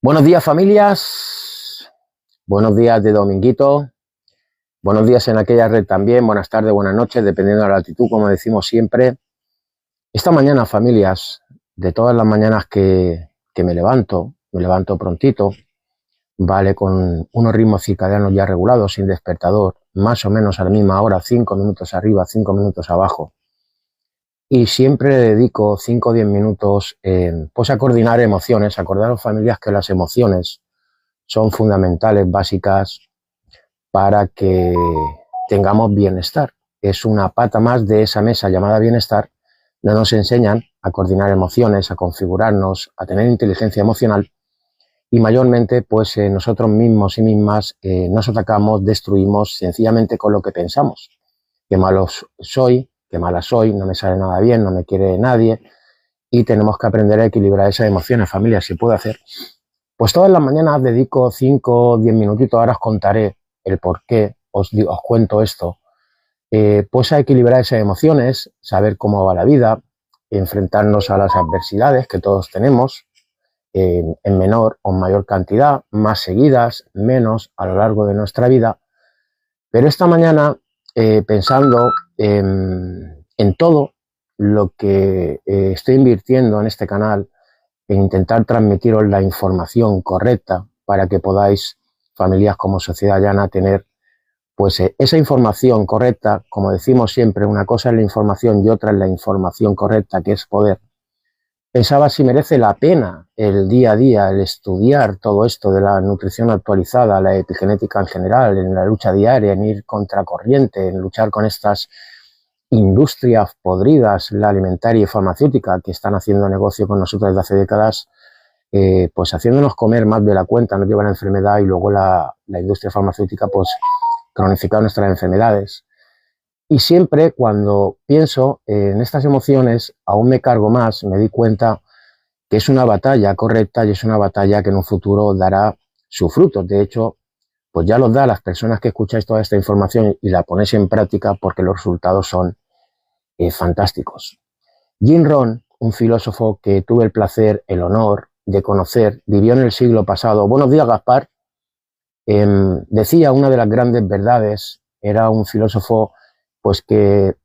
Buenos días, familias. Buenos días de dominguito. Buenos días en aquella red también. Buenas tardes, buenas noches, dependiendo de la altitud, como decimos siempre. Esta mañana, familias, de todas las mañanas que me levanto prontito, vale, con unos ritmos circadianos ya regulados, sin despertador, más o menos a la misma hora, 5 minutos arriba, 5 minutos abajo. Y siempre le dedico 5 o 10 minutos pues a coordinar emociones. Acordaros, familias, que las emociones son fundamentales, básicas, para que tengamos bienestar. Es una pata más de esa mesa llamada bienestar, donde nos enseñan a coordinar emociones, a configurarnos, a tener inteligencia emocional y mayormente pues nosotros mismos y mismas nos atacamos, destruimos sencillamente con lo que pensamos. Qué malo soy, qué mala soy, no me sale nada bien, no me quiere nadie, y tenemos que aprender a equilibrar esas emociones, familia, si puede hacer. Pues todas las mañanas dedico 5 o 10 minutitos, ahora os contaré el por qué os cuento esto, pues a equilibrar esas emociones, saber cómo va la vida, enfrentarnos a las adversidades que todos tenemos, en menor o mayor cantidad, más seguidas, menos a lo largo de nuestra vida. Pero esta mañana, pensando en todo lo que estoy invirtiendo en este canal, en intentar transmitiros la información correcta para que podáis, familias como Sociedad Llana, tener pues esa información correcta. Como decimos siempre, una cosa es la información y otra es la información correcta, que es poder. Pensaba si merece la pena el día a día, el estudiar todo esto de la nutrición actualizada, la epigenética en general, en la lucha diaria, en ir contracorriente, en luchar con estas industrias podridas, la alimentaria y farmacéutica, que están haciendo negocio con nosotros desde hace décadas, pues haciéndonos comer más de la cuenta, nos lleva a la enfermedad, y luego la industria farmacéutica pues cronificar nuestras enfermedades. Y siempre cuando pienso en estas emociones, aún me cargo más, me di cuenta que es una batalla correcta y es una batalla que en un futuro dará sus frutos. De hecho, pues ya los da a las personas que escucháis toda esta información y la ponéis en práctica, porque los resultados son fantásticos. Jim Rohn, un filósofo que tuve el placer, el honor de conocer, vivió en el siglo pasado. Buenos días, Gaspar. Decía una de las grandes verdades. Era un filósofo pues que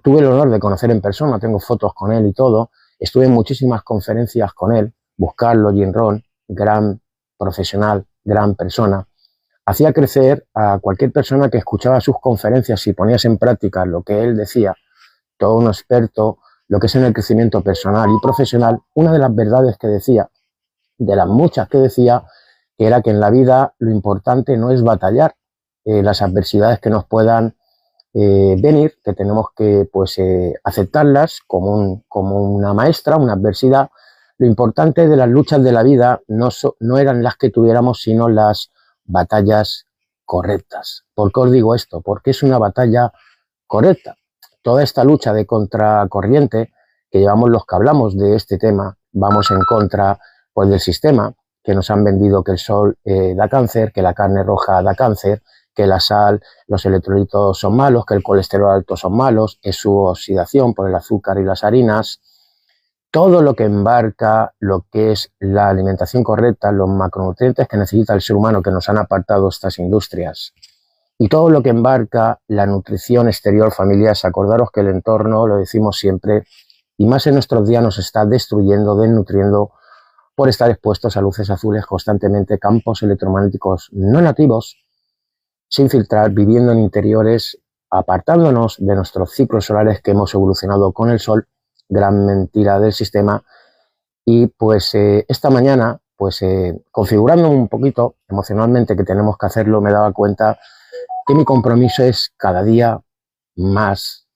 tuve el honor de conocer en persona, tengo fotos con él y todo, estuve en muchísimas conferencias con él. Buscarlo, Jim Rohn, gran profesional, gran persona. Hacía crecer a cualquier persona que escuchaba sus conferencias y ponías en práctica lo que él decía, todo un experto, lo que es en el crecimiento personal y profesional. Una de las verdades que decía, de las muchas que decía, que era que en la vida lo importante no es batallar las adversidades que nos puedan venir, que tenemos que pues aceptarlas como una maestra, una adversidad. Lo importante de las luchas de la vida no eran las que tuviéramos, sino las batallas correctas. ¿Por qué os digo esto? Porque es una batalla correcta. Toda esta lucha de contracorriente que llevamos los que hablamos de este tema, vamos en contra pues del sistema, que nos han vendido que el sol da cáncer, que la carne roja da cáncer, que la sal, los electrolitos son malos, que el colesterol alto son malos, es su oxidación por el azúcar y las harinas. Todo lo que embarca lo que es la alimentación correcta, los macronutrientes que necesita el ser humano, que nos han apartado estas industrias. Y todo lo que embarca la nutrición exterior, familias. Acordaros que el entorno, lo decimos siempre, y más en nuestros días, nos está destruyendo, desnutriendo, por estar expuestos a luces azules constantemente, campos electromagnéticos no nativos, sin filtrar, viviendo en interiores, apartándonos de nuestros ciclos solares que hemos evolucionado con el sol, gran mentira del sistema. Y pues esta mañana, pues configurando un poquito emocionalmente, que tenemos que hacerlo, me daba cuenta que mi compromiso es cada día más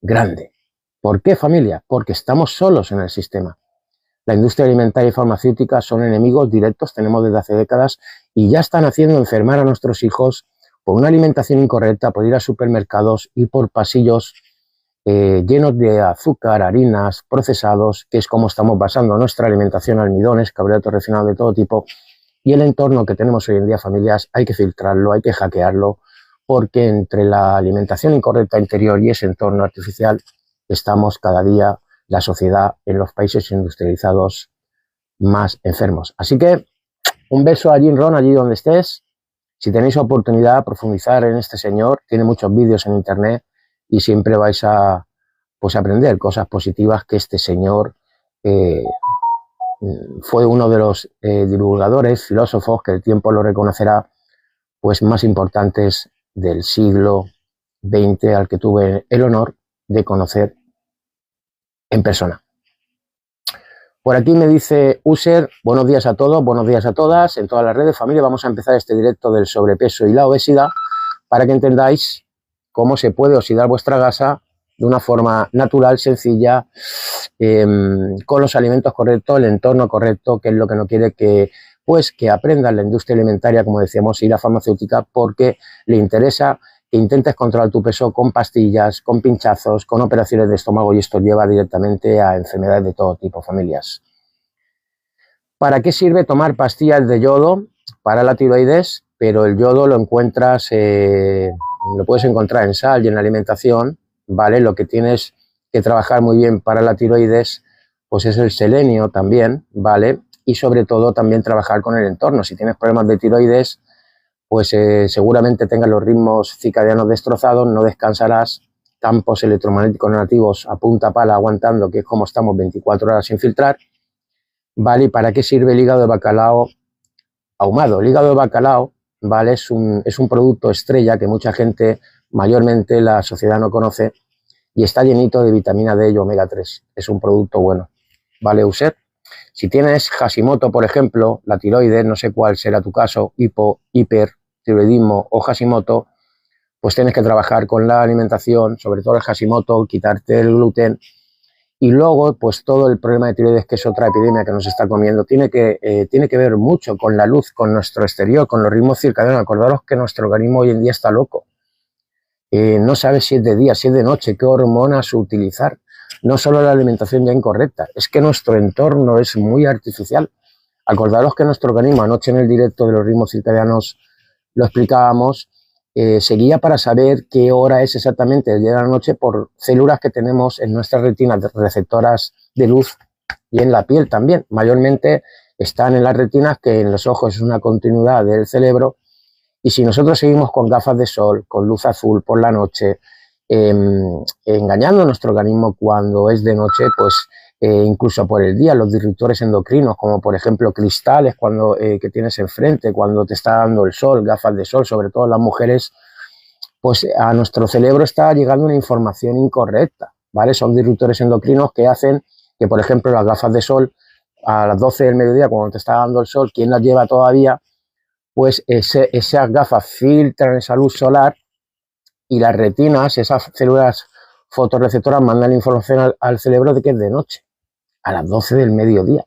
grande. ¿Por qué, familia? Porque estamos solos en el sistema. La industria alimentaria y farmacéutica son enemigos directos, tenemos desde hace décadas, y ya están haciendo enfermar a nuestros hijos por una alimentación incorrecta, por ir a supermercados y por pasillos llenos de azúcar, harinas, procesados, que es como estamos basando nuestra alimentación, almidones, carbohidratos refinados de todo tipo. Y el entorno que tenemos hoy en día, familias, hay que filtrarlo, hay que hackearlo, porque entre la alimentación incorrecta interior y ese entorno artificial estamos cada día, la sociedad en los países industrializados, más enfermos. Así que Un beso a Jim Rohn, allí donde estés. Si tenéis oportunidad de profundizar en este señor, tiene muchos vídeos en internet y siempre vais a pues, aprender cosas positivas que este señor fue uno de los divulgadores, filósofos, que el tiempo lo reconocerá, pues más importantes del siglo XX, al que tuve el honor de conocer en persona. Por aquí me dice User, buenos días a todos, buenos días a todas, en todas las redes, familia. Vamos a empezar este directo del sobrepeso y la obesidad para que entendáis cómo se puede oxidar vuestra grasa de una forma natural, sencilla, con los alimentos correctos, el entorno correcto, que es lo que no quiere que, pues, que aprendan la industria alimentaria, como decíamos, y la farmacéutica, porque le interesa que intentes controlar tu peso con pastillas, con pinchazos, con operaciones de estómago, y esto lleva directamente a enfermedades de todo tipo, familias. ¿Para qué sirve tomar pastillas de yodo? Para la tiroides, pero el yodo lo encuentras, lo puedes encontrar en sal y en la alimentación, ¿vale? Lo que tienes que trabajar muy bien para la tiroides, pues es el selenio también, ¿vale? Y sobre todo también trabajar con el entorno. Si tienes problemas de tiroides, pues seguramente tengas los ritmos circadianos destrozados, no descansarás, campos electromagnéticos negativos a punta pala aguantando, que es como estamos 24 horas sin filtrar, ¿vale? ¿Y para qué sirve el hígado de bacalao ahumado? El hígado de bacalao, ¿vale? Es un producto estrella que mucha gente, mayormente la sociedad, no conoce, y está llenito de vitamina D y omega 3. Es un producto bueno, ¿vale, User? Si tienes Hashimoto, por ejemplo, la tiroides, no sé cuál será tu caso, hipertiroidismo o Hashimoto, pues tienes que trabajar con la alimentación, sobre todo el Hashimoto, quitarte el gluten, y luego, pues todo el problema de tiroides, que es otra epidemia que nos está comiendo, tiene que ver mucho con la luz, con nuestro exterior, con los ritmos circadianos. Acordaros que nuestro organismo hoy en día está loco. No sabe si es de día, si es de noche, qué hormonas utilizar. No solo la alimentación ya incorrecta, es que nuestro entorno es muy artificial. Acordaros que nuestro organismo, anoche en el directo de los ritmos circadianos lo explicábamos, se guía para saber qué hora es exactamente el día de la noche por células que tenemos en nuestras retinas receptoras de luz y en la piel también. Mayormente están en las retinas, que en los ojos es una continuidad del cerebro. Y si nosotros seguimos con gafas de sol, con luz azul por la noche, engañando a nuestro organismo cuando es de noche, pues incluso por el día, los disruptores endocrinos, como por ejemplo cristales que tienes enfrente, cuando te está dando el sol, gafas de sol, sobre todo las mujeres, pues a nuestro cerebro está llegando una información incorrecta, ¿vale? Son disruptores endocrinos que hacen que, por ejemplo, las gafas de sol a las 12 del mediodía, cuando te está dando el sol, ¿quién las lleva todavía? Pues esas gafas filtran esa luz solar y las retinas, esas células fotorreceptoras, mandan la información al cerebro de que es de noche, a las 12 del mediodía.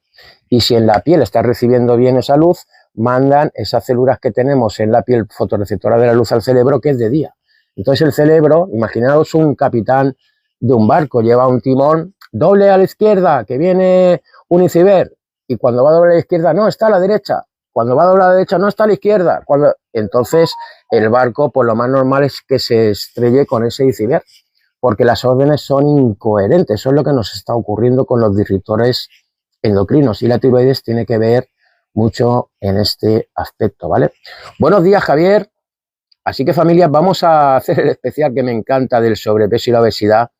Y si en la piel está recibiendo bien esa luz, mandan esas células que tenemos en la piel fotorreceptora de la luz al cerebro, que es de día. Entonces el cerebro, imaginaos un capitán de un barco, lleva un timón, doble a la izquierda, que viene un iceberg, y cuando va a doble a la izquierda, no, está a la derecha. Cuando va a doblar a la derecha, no, está a la izquierda. Entonces, el barco, pues lo más normal es que se estrelle con ese iceberg, porque las órdenes son incoherentes. Eso es lo que nos está ocurriendo con los disruptores endocrinos, y la tiroides tiene que ver mucho en este aspecto, ¿vale? Buenos días, Javier. Así que, familia, vamos a hacer el especial que me encanta del sobrepeso y la obesidad.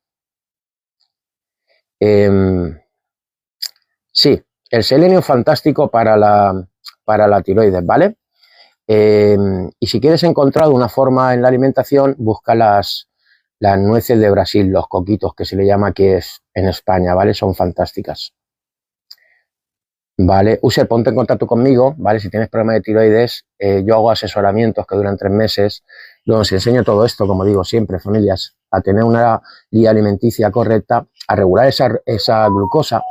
Sí, el selenio es fantástico para la tiroides, ¿vale? Y si quieres encontrar una forma en la alimentación, busca las nueces de Brasil, los coquitos, que se le llama aquí en España, ¿vale? Son fantásticas. Vale, User, ponte en contacto conmigo, ¿vale? Si tienes problemas de tiroides, yo hago asesoramientos que duran 3 meses, donde os enseño todo esto, como digo siempre, familias, a tener una guía alimenticia correcta, a regular esa glucosa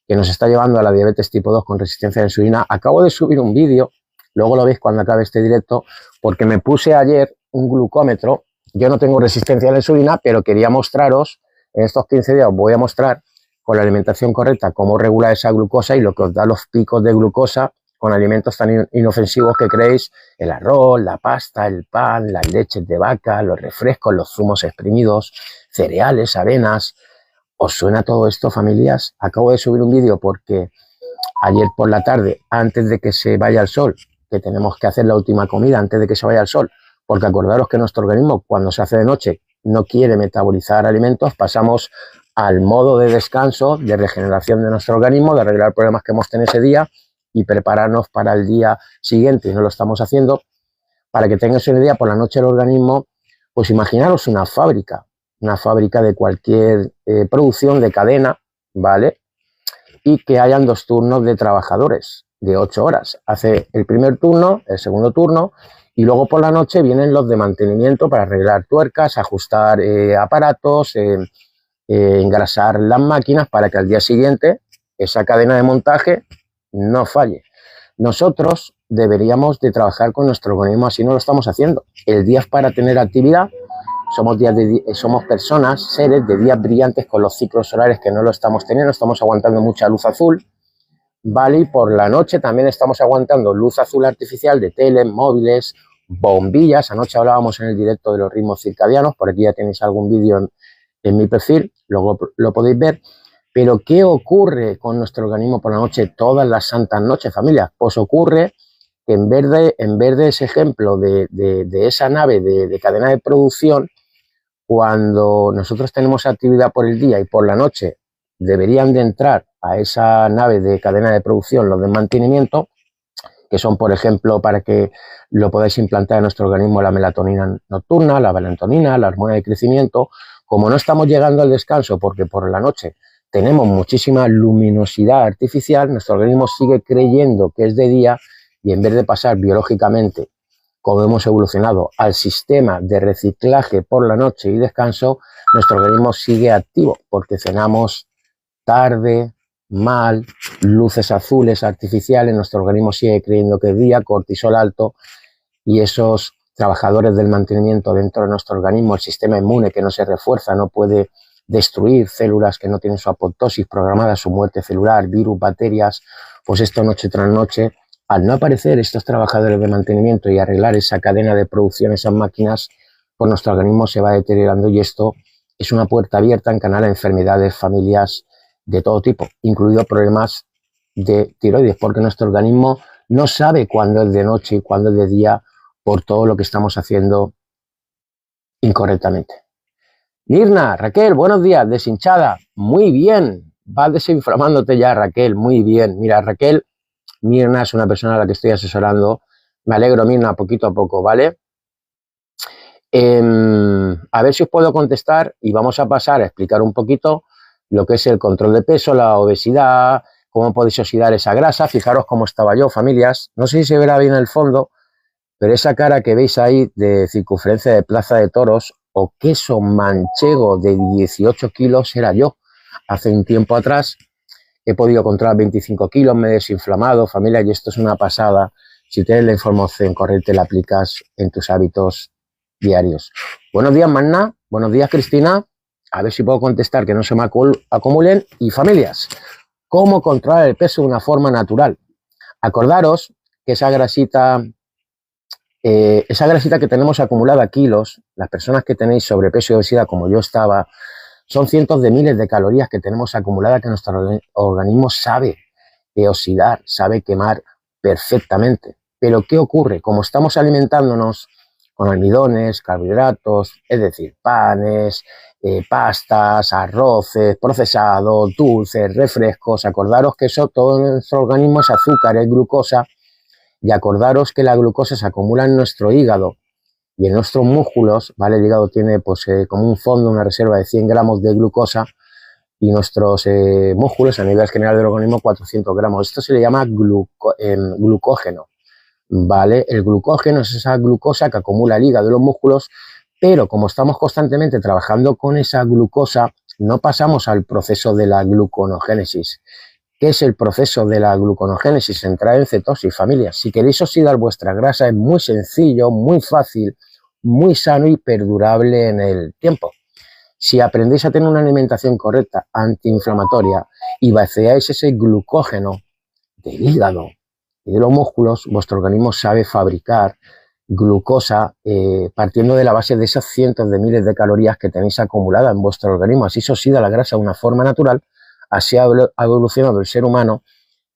que nos está llevando a la diabetes tipo 2 con resistencia a la insulina. Acabo de subir un vídeo, luego lo veis cuando acabe este directo, porque me puse ayer un glucómetro. Yo no tengo resistencia a la insulina, pero quería mostraros, en estos 15 días os voy a mostrar con la alimentación correcta cómo regular esa glucosa y lo que os da los picos de glucosa con alimentos tan inofensivos que creéis: el arroz, la pasta, el pan, las leches de vaca, los refrescos, los zumos exprimidos, cereales, avenas. ¿Os suena todo esto, familias? Acabo de subir un vídeo porque ayer por la tarde, antes de que se vaya el sol, que tenemos que hacer la última comida antes de que se vaya el sol, porque acordaros que nuestro organismo cuando se hace de noche no quiere metabolizar alimentos, pasamos al modo de descanso, de regeneración de nuestro organismo, de arreglar problemas que hemos tenido ese día y prepararnos para el día siguiente, y no lo estamos haciendo. Para que tengáis una idea, por la noche el organismo, pues imaginaros una fábrica de cualquier producción de cadena, ¿vale? Y que hayan 2 turnos de trabajadores de 8 horas. Hace el primer turno, el segundo turno, y luego por la noche vienen los de mantenimiento para arreglar tuercas, ajustar aparatos, engrasar las máquinas para que al día siguiente esa cadena de montaje no falle. Nosotros deberíamos de trabajar con nuestro organismo, así no lo estamos haciendo. El día es para tener actividad, somos personas, seres de días brillantes con los ciclos solares que no lo estamos teniendo, estamos aguantando mucha luz azul, ¿vale? Y por la noche también estamos aguantando luz azul artificial de tele, móviles, bombillas. Anoche hablábamos en el directo de los ritmos circadianos, por aquí ya tenéis algún vídeo en mi perfil, luego lo podéis ver. Pero ¿qué ocurre con nuestro organismo por la noche todas las santas noches, familia? Pues ocurre que en vez de ese ejemplo de esa nave de cadena de producción, cuando nosotros tenemos actividad por el día y por la noche deberían de entrar a esa nave de cadena de producción los de mantenimiento, que son, por ejemplo, para que lo podáis implantar en nuestro organismo, la melatonina nocturna, la melatonina, la hormona de crecimiento. Como no estamos llegando al descanso porque por la noche tenemos muchísima luminosidad artificial, nuestro organismo sigue creyendo que es de día y en vez de pasar biológicamente, como hemos evolucionado, al sistema de reciclaje por la noche y descanso, nuestro organismo sigue activo porque cenamos tarde, mal, luces azules artificiales, nuestro organismo sigue creyendo que es día, cortisol alto, y esos trabajadores del mantenimiento dentro de nuestro organismo, el sistema inmune que no se refuerza, no puede destruir células que no tienen su apoptosis programada, su muerte celular, virus, bacterias, pues esto noche tras noche, al no aparecer estos trabajadores de mantenimiento y arreglar esa cadena de producción, esas máquinas, pues nuestro organismo se va deteriorando y esto es una puerta abierta en canal a enfermedades, familias de todo tipo, incluidos problemas de tiroides, porque nuestro organismo no sabe cuándo es de noche y cuándo es de día por todo lo que estamos haciendo incorrectamente. Mirna, Raquel, buenos días, deshinchada, muy bien, vas desinflamándote ya, Raquel, muy bien. Mira, Raquel, Mirna es una persona a la que estoy asesorando, me alegro, Mirna, poquito a poco, ¿vale? A ver si os puedo contestar y vamos a pasar a explicar un poquito lo que es el control de peso, la obesidad, cómo podéis oxidar esa grasa. Fijaros cómo estaba yo, familias, no sé si se verá bien el fondo, pero esa cara que veis ahí de circunferencia de Plaza de Toros o queso manchego de 18 kilos era yo. Hace un tiempo atrás he podido controlar 25 kilos, me he desinflamado, familia, y esto es una pasada. Si tienes la información correcta, la aplicas en tus hábitos diarios. Buenos días, Magna. Buenos días, Cristina. A ver si puedo contestar, que no se me acumulen. Y familias, ¿cómo controlar el peso de una forma natural? Acordaros que esa grasita que tenemos acumulada kilos, las personas que tenéis sobrepeso y obesidad, como yo estaba, son cientos de miles de calorías que tenemos acumuladas que nuestro organismo sabe oxidar, sabe quemar perfectamente. Pero ¿qué ocurre? Como estamos alimentándonos con almidones, carbohidratos, es decir, panes, pastas, arroces, procesados, dulces, refrescos, acordaros que eso todo en nuestro organismo es azúcar, es glucosa, y acordaros que la glucosa se acumula en nuestro hígado y en nuestros músculos, ¿vale? El hígado tiene pues como un fondo, una reserva de 100 gramos de glucosa y nuestros músculos a nivel general del organismo 400 gramos. Esto se le llama glucógeno, ¿vale? El glucógeno es esa glucosa que acumula el hígado y los músculos, pero como estamos constantemente trabajando con esa glucosa, no pasamos al proceso de la gluconogénesis. ¿Qué es el proceso de la gluconogénesis? Entrar en cetosis, familia. Si queréis oxidar vuestra grasa es muy sencillo, muy fácil, muy sano y perdurable en el tiempo. Si aprendéis a tener una alimentación correcta, antiinflamatoria, y vaciáis ese glucógeno del hígado y de los músculos, vuestro organismo sabe fabricar glucosa partiendo de la base de esas cientos de miles de calorías que tenéis acumuladas en vuestro organismo. Así se oxida la grasa de una forma natural. Así ha evolucionado el ser humano,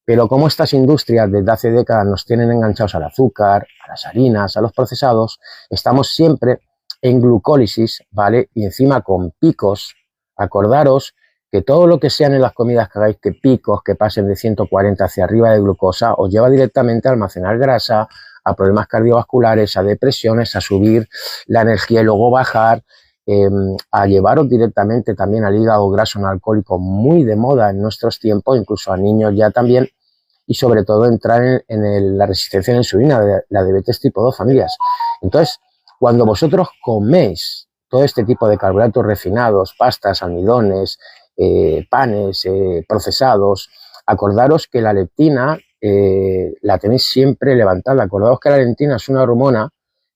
Pero como estas industrias desde hace décadas nos tienen enganchados al azúcar, a las harinas, a los procesados, estamos siempre en glucólisis, ¿vale? Y encima con picos. Acordaros que todo lo que sean en las comidas que hagáis, que picos que pasen de 140 hacia arriba de glucosa, os lleva directamente a almacenar grasa, a problemas cardiovasculares, a depresiones, a subir la energía y luego bajar, a llevaros directamente también al hígado graso no alcohólico, muy de moda en nuestros tiempos, incluso a niños ya también, y sobre todo entrar en la resistencia a la insulina, la diabetes tipo 2, familias. Entonces, cuando vosotros coméis todo este tipo de carbohidratos refinados, pastas, almidones, panes, procesados, acordaros que la leptina la tenéis siempre levantada. Acordaos que la leptina es una hormona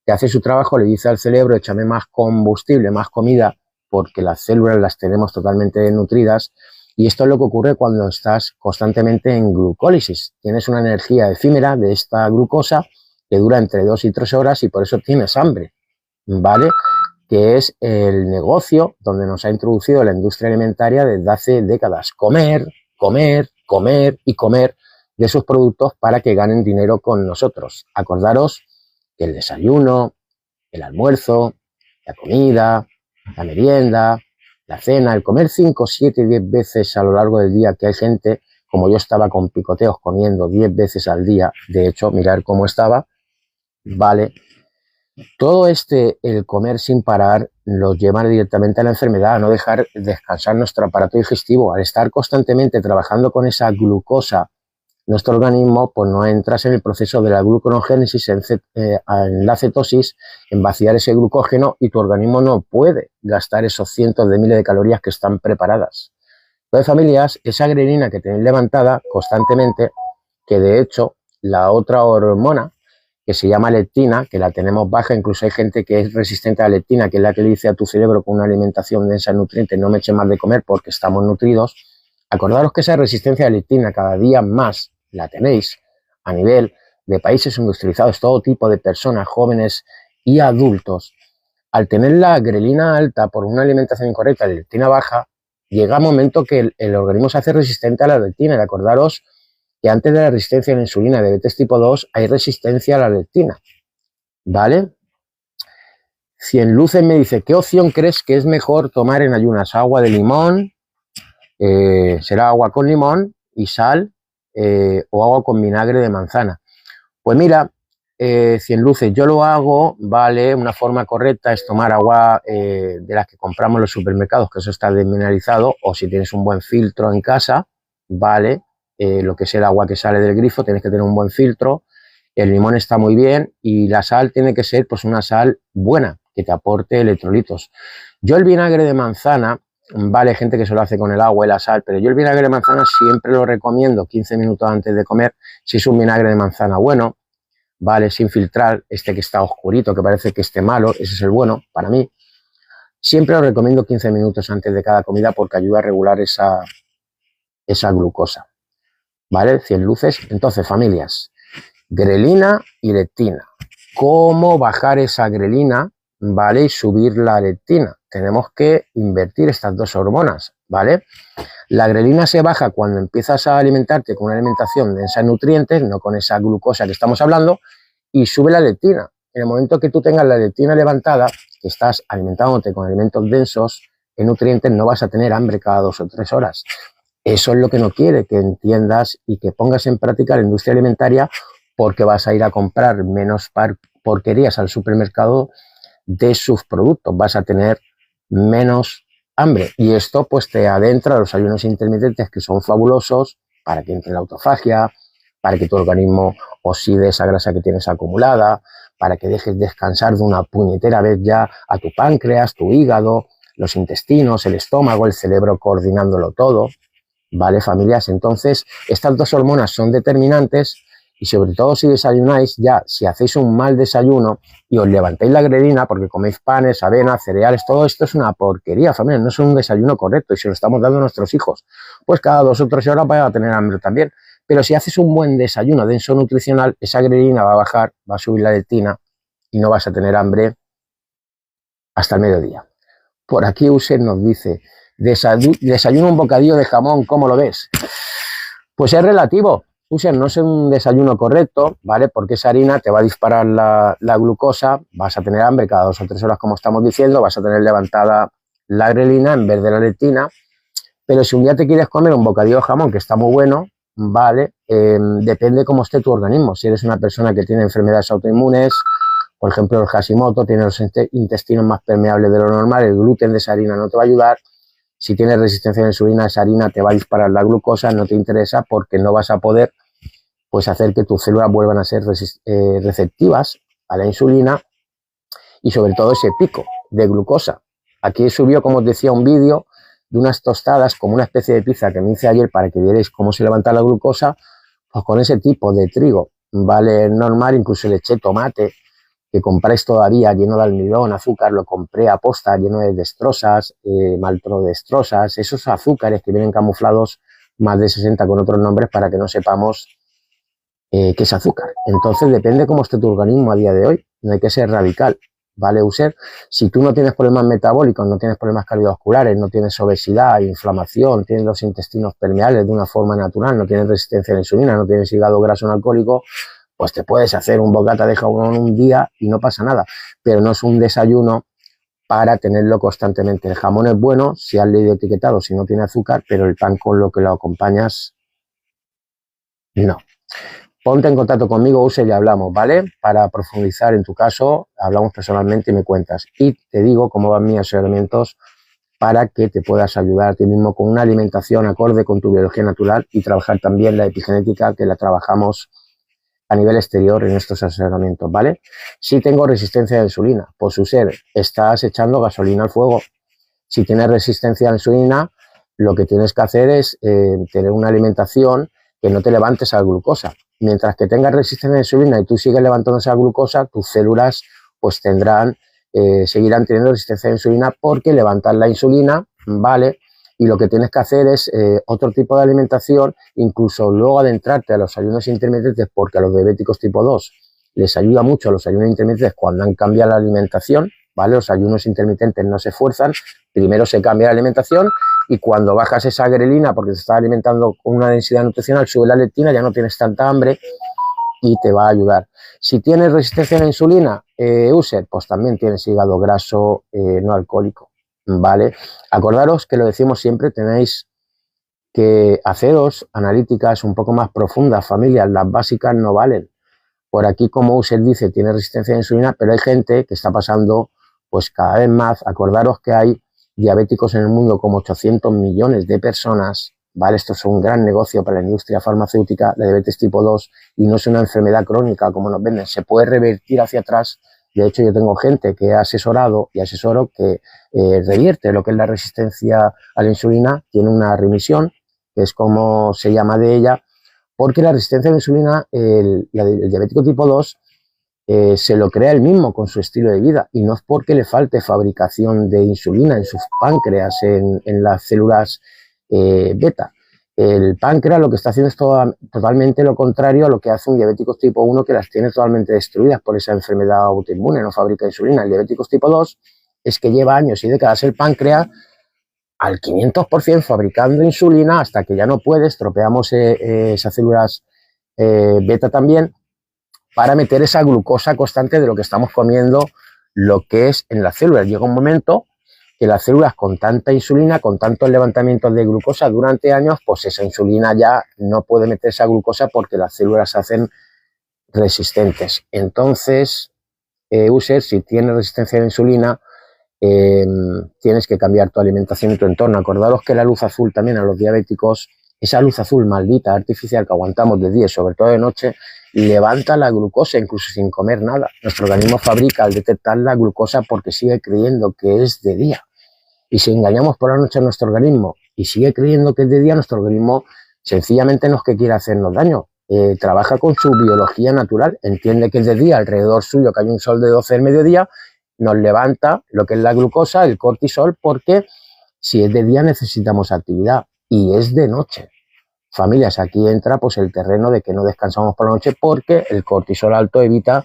que hace su trabajo, le dice al cerebro, échame más combustible, más comida, porque las células las tenemos totalmente nutridas. Y esto es lo que ocurre cuando estás constantemente en glucólisis. Tienes una energía efímera de esta glucosa que dura entre 2 y 3 horas y por eso tienes hambre, ¿vale? Que es el negocio donde nos ha introducido la industria alimentaria desde hace décadas. Comer, comer, comer y comer de esos productos para que ganen dinero con nosotros. Acordaros que el desayuno, el almuerzo, la comida, la merienda, la cena, el comer 5, 7, 10 veces a lo largo del día, que hay gente, como yo estaba con picoteos comiendo 10 veces al día, de hecho, mirar cómo estaba, ¿vale? Todo el comer sin parar, nos lleva directamente a la enfermedad, a no dejar descansar nuestro aparato digestivo. Al estar constantemente trabajando con esa glucosa, nuestro organismo pues no entras en el proceso de la gluconogénesis, en la cetosis, en vaciar ese glucógeno, y tu organismo no puede gastar esos cientos de miles de calorías que están preparadas. Entonces, familias, esa grelina que tenéis levantada constantemente, que de hecho la otra hormona que se llama leptina, que la tenemos baja, incluso hay gente que es resistente a la leptina, que es la que le dice a tu cerebro con una alimentación densa en nutrientes, no me eches más de comer porque estamos nutridos. Acordaros que esa resistencia a la leptina cada día más la tenéis a nivel de países industrializados, todo tipo de personas, jóvenes y adultos. Al tener la grelina alta por una alimentación incorrecta, la leptina baja, llega un momento que el organismo se hace resistente a la leptina. Y acordaros que antes de la resistencia a la insulina de diabetes tipo 2 hay resistencia a la leptina, ¿vale? Cienluces me dice, ¿qué opción crees que es mejor tomar en ayunas? ¿Agua de limón? ¿Será agua con limón y sal o agua con vinagre de manzana? Pues mira, Cienluces, yo lo hago, ¿vale? Una forma correcta es tomar agua de las que compramos en los supermercados, que eso está desmineralizado, o si tienes un buen filtro en casa, ¿vale? Lo que es el agua que sale del grifo, tienes que tener un buen filtro. El limón está muy bien y la sal tiene que ser pues una sal buena, que te aporte electrolitos. Yo el vinagre de manzana, vale, gente que se lo hace con el agua y la sal, pero yo el vinagre de manzana siempre lo recomiendo 15 minutos antes de comer, si es un vinagre de manzana bueno, vale, sin filtrar, este que está oscurito, que parece que esté malo, ese es el bueno para mí. Siempre lo recomiendo 15 minutos antes de cada comida porque ayuda a regular esa glucosa, ¿vale? Cienluces. Entonces, familias, grelina y leptina. ¿Cómo bajar esa grelina, ¿vale? Y subir la leptina. Tenemos que invertir estas dos hormonas, ¿vale? La grelina se baja cuando empiezas a alimentarte con una alimentación densa en nutrientes, no con esa glucosa que estamos hablando, y sube la leptina. En el momento que tú tengas la leptina levantada, que estás alimentándote con alimentos densos en nutrientes, no vas a tener hambre cada 2 o 3 horas. Eso es lo que no quiere que entiendas y que pongas en práctica la industria alimentaria, porque vas a ir a comprar menos porquerías al supermercado de sus productos, vas a tener menos hambre, y esto pues te adentra a los ayunos intermitentes, que son fabulosos para que entre la autofagia, para que tu organismo oxide esa grasa que tienes acumulada, para que dejes descansar de una puñetera vez ya a tu páncreas, tu hígado, los intestinos, el estómago, el cerebro, coordinándolo todo, ¿vale, familias? Entonces, estas dos hormonas son determinantes. Y sobre todo si desayunáis, ya si hacéis un mal desayuno y os levantáis la grelina porque coméis panes, avena, cereales, todo esto es una porquería, familia, no es un desayuno correcto y se lo estamos dando a nuestros hijos. Pues cada 2 o 3 horas vais a tener hambre también. Pero si haces un buen desayuno denso nutricional, esa grelina va a bajar, va a subir la leptina y no vas a tener hambre hasta el mediodía. Por aquí Usen nos dice, desayuno un bocadillo de jamón, ¿cómo lo ves? Pues es relativo. User, no es un desayuno correcto, ¿vale? Porque esa harina te va a disparar la glucosa, vas a tener hambre cada 2 o 3 horas, como estamos diciendo, vas a tener levantada la grelina en vez de la leptina. Pero si un día te quieres comer un bocadillo de jamón, que está muy bueno, ¿vale? Depende cómo esté tu organismo. Si eres una persona que tiene enfermedades autoinmunes, por ejemplo el Hashimoto, tiene los intestinos más permeables de lo normal, el gluten de esa harina no te va a ayudar. Si tienes resistencia a la insulina, esa harina te va a disparar la glucosa, no te interesa porque no vas a poder pues, hacer que tus células vuelvan a ser receptivas a la insulina y sobre todo ese pico de glucosa. Aquí subió, como os decía, un vídeo de unas tostadas como una especie de pizza que me hice ayer para que vierais cómo se levanta la glucosa, pues con ese tipo de trigo, ¿vale? Normal, incluso le eché tomate, que compráis todavía lleno de almidón, azúcar, lo compré a posta, lleno de destrosas, maltodestrosas, esos azúcares que vienen camuflados más de 60 con otros nombres para que no sepamos qué es azúcar. Entonces depende cómo esté tu organismo a día de hoy, no hay que ser radical, ¿vale, User? Si tú no tienes problemas metabólicos, no tienes problemas cardiovasculares, no tienes obesidad, inflamación, tienes los intestinos permeables de una forma natural, no tienes resistencia a la insulina, no tienes hígado graso no alcohólico, pues te puedes hacer un bocata de jamón un día y no pasa nada, pero no es un desayuno para tenerlo constantemente. El jamón es bueno si has leído etiquetado, si no tiene azúcar, pero el pan con lo que lo acompañas, no. Ponte en contacto conmigo, User, y hablamos, ¿vale? Para profundizar en tu caso, hablamos personalmente y me cuentas. Y te digo cómo van mis asesoramientos para que te puedas ayudar a ti mismo con una alimentación acorde con tu biología natural y trabajar también la epigenética, que la trabajamos a nivel exterior en estos asesoramientos, ¿vale? Si tengo resistencia a la insulina, pues User, estás echando gasolina al fuego. Si tienes resistencia a la insulina, lo que tienes que hacer es tener una alimentación que no te levantes a la glucosa. Mientras que tengas resistencia a la insulina y tú sigues levantando esa glucosa, tus células pues seguirán teniendo resistencia a la insulina porque levantan la insulina, ¿vale? Y lo que tienes que hacer es otro tipo de alimentación, incluso luego adentrarte a los ayunos intermitentes, porque a los diabéticos tipo 2 les ayuda mucho a los ayunos intermitentes cuando han cambiado la alimentación, ¿vale? Los ayunos intermitentes no se esfuerzan, primero se cambia la alimentación y cuando bajas esa grelina porque te estás alimentando con una densidad nutricional, sube la leptina, ya no tienes tanta hambre y te va a ayudar. Si tienes resistencia a la insulina, User, pues también tienes hígado graso no alcohólico, ¿vale? Acordaros que lo decimos siempre, tenéis que haceros analíticas un poco más profundas, familias, las básicas no valen. Por aquí, como User dice, tiene resistencia a la insulina, pero hay gente que está pasando pues cada vez más. Acordaros que hay diabéticos en el mundo como 800 millones de personas, ¿vale? Esto es un gran negocio para la industria farmacéutica, la diabetes tipo 2, y no es una enfermedad crónica como nos venden, se puede revertir hacia atrás. De hecho, yo tengo gente que he asesorado y asesoro que revierte lo que es la resistencia a la insulina, tiene una remisión, que es como se llama de ella, porque la resistencia a la insulina, el diabético tipo 2, se lo crea él mismo con su estilo de vida y no es porque le falte fabricación de insulina en sus páncreas, en las células beta. El páncreas lo que está haciendo es totalmente lo contrario a lo que hace un diabético tipo 1, que las tiene totalmente destruidas por esa enfermedad autoinmune, no fabrica insulina. El diabético tipo 2 es que lleva años y décadas el páncreas al 500% fabricando insulina hasta que ya no puede, estropeamos esas células beta también, para meter esa glucosa constante de lo que estamos comiendo, lo que es en las células. Llega un momento que las células con tanta insulina, con tantos levantamientos de glucosa durante años, pues esa insulina ya no puede meter esa glucosa porque las células se hacen resistentes. Entonces, User, si tienes resistencia a la insulina, tienes que cambiar tu alimentación y tu entorno. Acordaros que la luz azul también a los diabéticos, esa luz azul maldita, artificial que aguantamos de día y sobre todo de noche, levanta la glucosa incluso sin comer nada. Nuestro organismo fabrica al detectar la glucosa porque sigue creyendo que es de día. Y si engañamos por la noche a nuestro organismo y sigue creyendo que es de día, nuestro organismo sencillamente no es que quiera hacernos daño. Trabaja con su biología natural, entiende que es de día, alrededor suyo que hay un sol de 12 del mediodía, nos levanta lo que es la glucosa, el cortisol, porque si es de día necesitamos actividad y es de noche. Familias, aquí entra pues el terreno de que no descansamos por la noche porque el cortisol alto evita,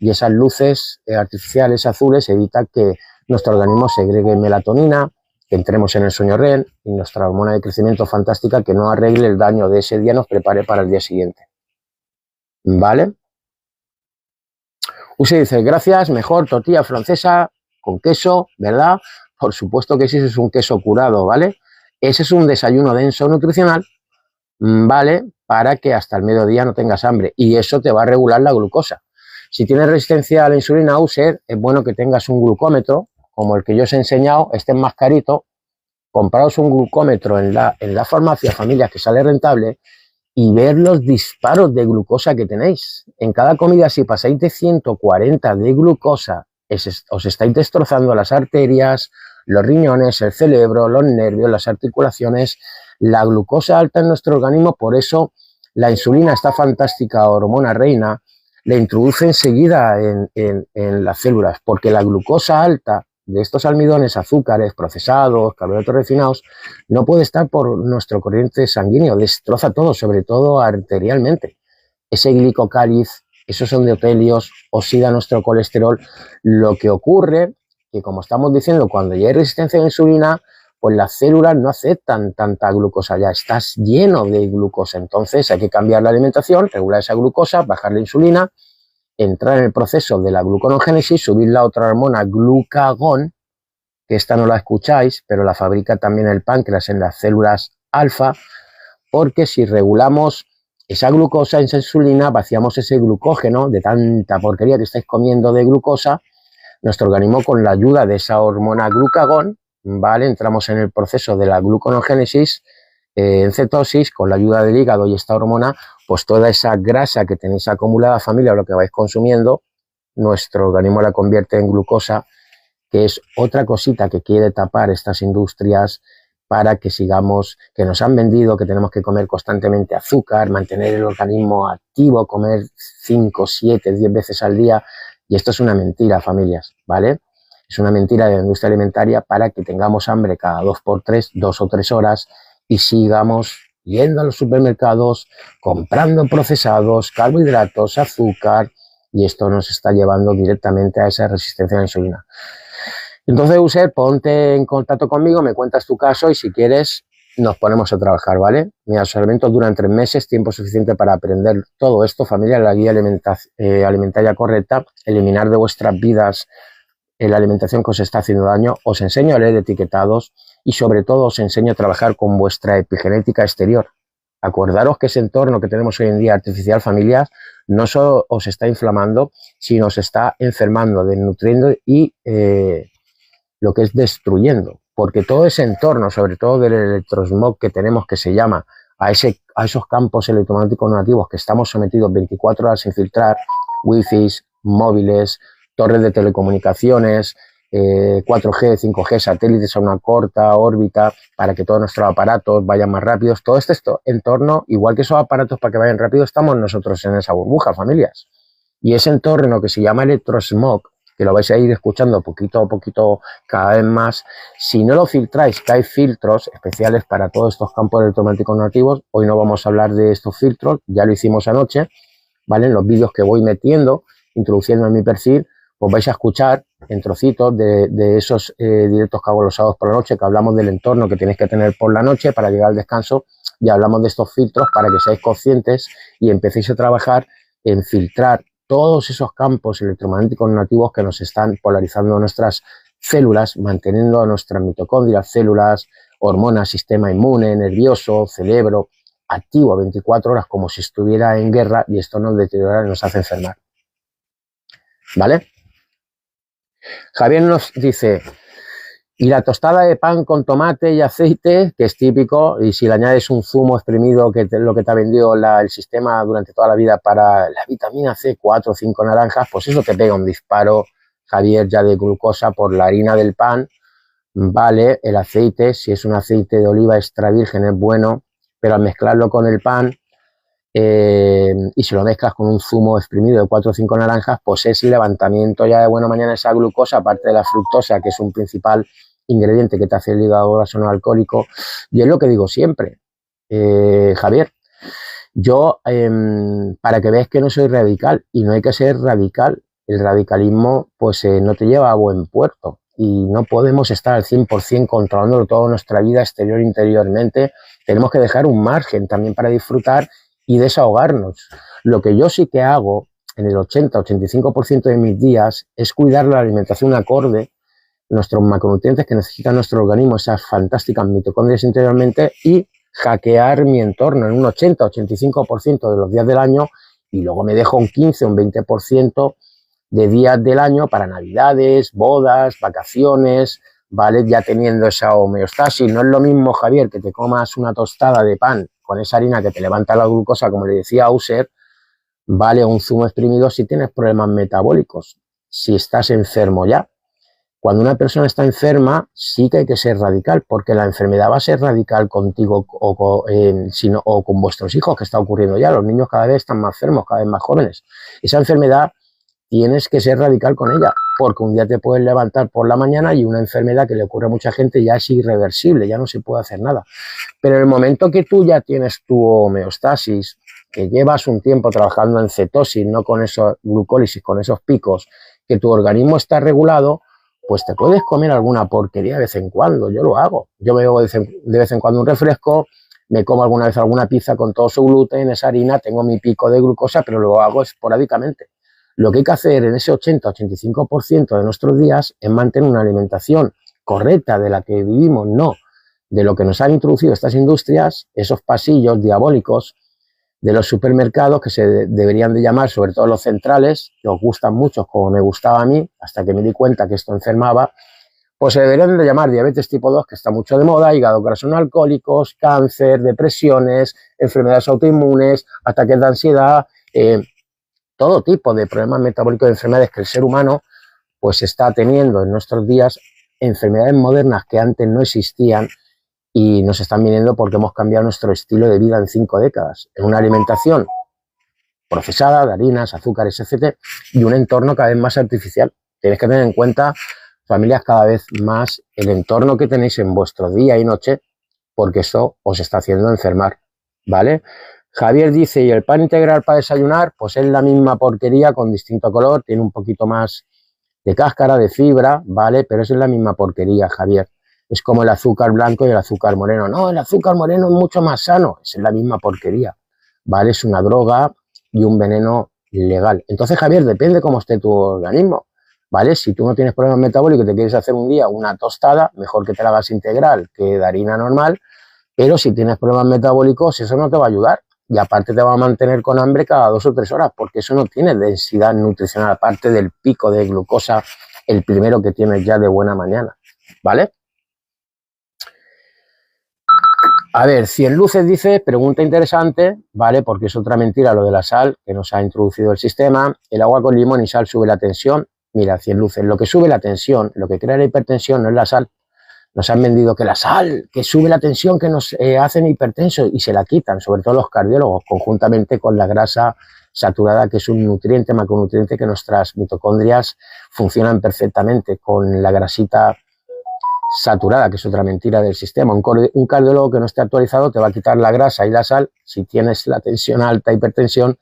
y esas luces artificiales azules evita que nuestro organismo segregue melatonina, que entremos en el sueño REM y nuestra hormona de crecimiento fantástica que no arregle el daño de ese día, nos prepare para el día siguiente. ¿vale? Usted dice, gracias, mejor tortilla francesa con queso, ¿verdad? Por supuesto que sí, ese es un queso curado, ¿vale? Ese es un desayuno denso nutricional, ¿vale? Para que hasta el mediodía no tengas hambre y eso te va a regular la glucosa. Si tienes resistencia a la insulina, User, es bueno que tengas un glucómetro, como el que yo os he enseñado, este es más carito. Compraos un glucómetro en la farmacia, familias, que sale rentable, y ver los disparos de glucosa que tenéis. En cada comida, si pasáis de 140 de glucosa, os estáis destrozando las arterias, los riñones, el cerebro, los nervios, las articulaciones. La glucosa alta en nuestro organismo, por eso la insulina, esta fantástica hormona reina, la introduce enseguida en las células, porque la glucosa alta de estos almidones, azúcares, procesados, carbohidratos refinados, no puede estar por nuestro corriente sanguíneo, destroza todo, sobre todo arterialmente. Ese glicocáliz, esos endotelios, oxida nuestro colesterol. Lo que ocurre, que como estamos diciendo, cuando ya hay resistencia a la insulina, pues las células no aceptan tanta glucosa, ya estás lleno de glucosa. Entonces hay que cambiar la alimentación, regular esa glucosa, bajar la insulina, entrar en el proceso de la gluconogénesis, subir la otra hormona glucagón, que esta no la escucháis, pero la fabrica también el páncreas en las células alfa, porque si regulamos esa glucosa, esa insulina, vaciamos ese glucógeno de tanta porquería que estáis comiendo de glucosa, nuestro organismo con la ayuda de esa hormona glucagón, ¿vale? Entramos en el proceso de la gluconogénesis, en cetosis, con la ayuda del hígado y esta hormona, pues toda esa grasa que tenéis acumulada, familia, o lo que vais consumiendo, nuestro organismo la convierte en glucosa, que es otra cosita que quiere tapar estas industrias para que sigamos, que nos han vendido que tenemos que comer constantemente azúcar, mantener el organismo activo, comer 5, 7, 10 veces al día, y esto es una mentira, familias, ¿vale? Es una mentira de la industria alimentaria para que tengamos hambre cada 2x3, 2 o 3 horas, y sigamos yendo a los supermercados, comprando procesados, carbohidratos, azúcar, y esto nos está llevando directamente a esa resistencia a la insulina. Entonces, User, ponte en contacto conmigo, me cuentas tu caso y si quieres nos ponemos a trabajar, ¿vale? Mis asesoramientos duran 3 meses, tiempo suficiente para aprender todo esto, familia, la guía alimentaria correcta, eliminar de vuestras vidas la alimentación que os está haciendo daño, os enseño a leer etiquetados y sobre todo os enseño a trabajar con vuestra epigenética exterior. Acordaros que ese entorno que tenemos hoy en día artificial, familias, no solo os está inflamando, sino os está enfermando, desnutriendo y lo que es destruyendo, porque todo ese entorno, sobre todo del electrosmog que tenemos, que se llama a esos campos electromagnéticos nativos que estamos sometidos 24 horas sin filtrar, wifi, móviles, torres de telecomunicaciones, 4G, 5G, satélites a una corta órbita para que todos nuestros aparatos vayan más rápidos. Todo este entorno, igual que esos aparatos para que vayan rápido, estamos nosotros en esa burbuja, familias. Y ese entorno que se llama electrosmog, que lo vais a ir escuchando poquito a poquito cada vez más, si no lo filtráis, que hay filtros especiales para todos estos campos electromagnéticos nativos, hoy no vamos a hablar de estos filtros, ya lo hicimos anoche, ¿vale? En los vídeos que voy metiendo, introduciendo en mi perfil, pues vais a escuchar en trocitos de esos directos que hago los sábados por la noche, que hablamos del entorno que tenéis que tener por la noche para llegar al descanso, y hablamos de estos filtros para que seáis conscientes y empecéis a trabajar en filtrar todos esos campos electromagnéticos nativos que nos están polarizando nuestras células, manteniendo nuestras mitocondrias, células, hormonas, sistema inmune, nervioso, cerebro, activo 24 horas como si estuviera en guerra, y esto nos deteriora y nos hace enfermar. ¿Vale? Javier nos dice, y la tostada de pan con tomate y aceite, que es típico, y si le añades un zumo exprimido, que es lo que te ha vendido el sistema durante toda la vida para la vitamina C, 4 o 5 naranjas, pues eso te pega un disparo, Javier, ya de glucosa por la harina del pan, vale, el aceite, si es un aceite de oliva extra virgen es bueno, pero al mezclarlo con el pan, y si lo mezclas con un zumo exprimido de 4 o 5 naranjas, pues es levantamiento ya de buena mañana esa glucosa, aparte de la fructosa, que es un principal ingrediente que te hace el hígado graso no alcohólico. Y es lo que digo siempre, Javier, yo, para que veas que no soy radical, y no hay que ser radical, el radicalismo pues no te lleva a buen puerto, y no podemos estar al 100% controlando toda nuestra vida exterior e interiormente. Tenemos que dejar un margen también para disfrutar y desahogarnos. Lo que yo sí que hago en el 80-85% de mis días es cuidar la alimentación acorde, nuestros macronutrientes que necesita nuestro organismo, esas fantásticas mitocondrias interiormente, y hackear mi entorno en un 80-85% de los días del año, y luego me dejo un 15 o un 20% de días del año para navidades, bodas, vacaciones, ¿vale? Ya teniendo esa homeostasis. No es lo mismo, Javier, que te comas una tostada de pan con esa harina que te levanta la glucosa, como le decía Auser, ¿vale? Un zumo exprimido si tienes problemas metabólicos, si estás enfermo ya. Cuando una persona está enferma, sí que hay que ser radical, porque la enfermedad va a ser radical contigo o con vuestros hijos, que está ocurriendo ya. Los niños cada vez están más enfermos, cada vez más jóvenes. Esa enfermedad tienes que ser radical con ella, porque un día te puedes levantar por la mañana y una enfermedad que le ocurre a mucha gente ya es irreversible, ya no se puede hacer nada. Pero en el momento que tú ya tienes tu homeostasis, que llevas un tiempo trabajando en cetosis, no con esa glucólisis, con esos picos, que tu organismo está regulado, pues te puedes comer alguna porquería de vez en cuando. Yo lo hago. Yo me bebo de vez en cuando un refresco, me como alguna vez alguna pizza con todo su gluten, esa harina, tengo mi pico de glucosa, pero lo hago esporádicamente. Lo que hay que hacer en ese 80-85% de nuestros días es mantener una alimentación correcta de la que vivimos, no de lo que nos han introducido estas industrias, esos pasillos diabólicos de los supermercados que se deberían de llamar, sobre todo los centrales, que os gustan mucho, como me gustaba a mí, hasta que me di cuenta que esto enfermaba, pues se deberían de llamar diabetes tipo 2, que está mucho de moda, hígado graso no alcohólicos, cáncer, depresiones, enfermedades autoinmunes, ataques de ansiedad, todo tipo de problemas metabólicos, de enfermedades que el ser humano pues está teniendo en nuestros días, enfermedades modernas que antes no existían, y nos están viniendo porque hemos cambiado nuestro estilo de vida en 5 décadas, en una alimentación procesada de harinas, azúcares, etcétera, y un entorno cada vez más artificial. Tenéis que tener en cuenta, familias, cada vez más el entorno que tenéis en vuestro día y noche, porque eso os está haciendo enfermar, ¿vale? Javier dice, ¿y el pan integral para desayunar? Pues es la misma porquería con distinto color, tiene un poquito más de cáscara, de fibra, ¿vale? Pero es la misma porquería, Javier. Es como el azúcar blanco y el azúcar moreno. No, el azúcar moreno es mucho más sano. Es la misma porquería, ¿vale? Es una droga y un veneno ilegal. Entonces, Javier, depende cómo esté tu organismo, ¿vale? Si tú no tienes problemas metabólicos y te quieres hacer un día una tostada, mejor que te la hagas integral que de harina normal. Pero si tienes problemas metabólicos, eso no te va a ayudar. Y aparte te va a mantener con hambre cada 2 o 3 horas, porque eso no tiene densidad nutricional, aparte del pico de glucosa, el primero que tienes ya de buena mañana, ¿vale? A ver, 100 luces dice, pregunta interesante, ¿vale? Porque es otra mentira lo de la sal que nos ha introducido el sistema. El agua con limón y sal sube la tensión. Mira, 100 luces, lo que sube la tensión, lo que crea la hipertensión no es la sal. Nos han vendido que la sal, que sube la tensión, que nos hacen hipertensos, y se la quitan, sobre todo los cardiólogos, conjuntamente con la grasa saturada, que es un nutriente, macronutriente, que nuestras mitocondrias funcionan perfectamente con la grasita saturada, que es otra mentira del sistema. Un cardiólogo que no esté actualizado te va a quitar la grasa y la sal si tienes la tensión alta, hipertensión,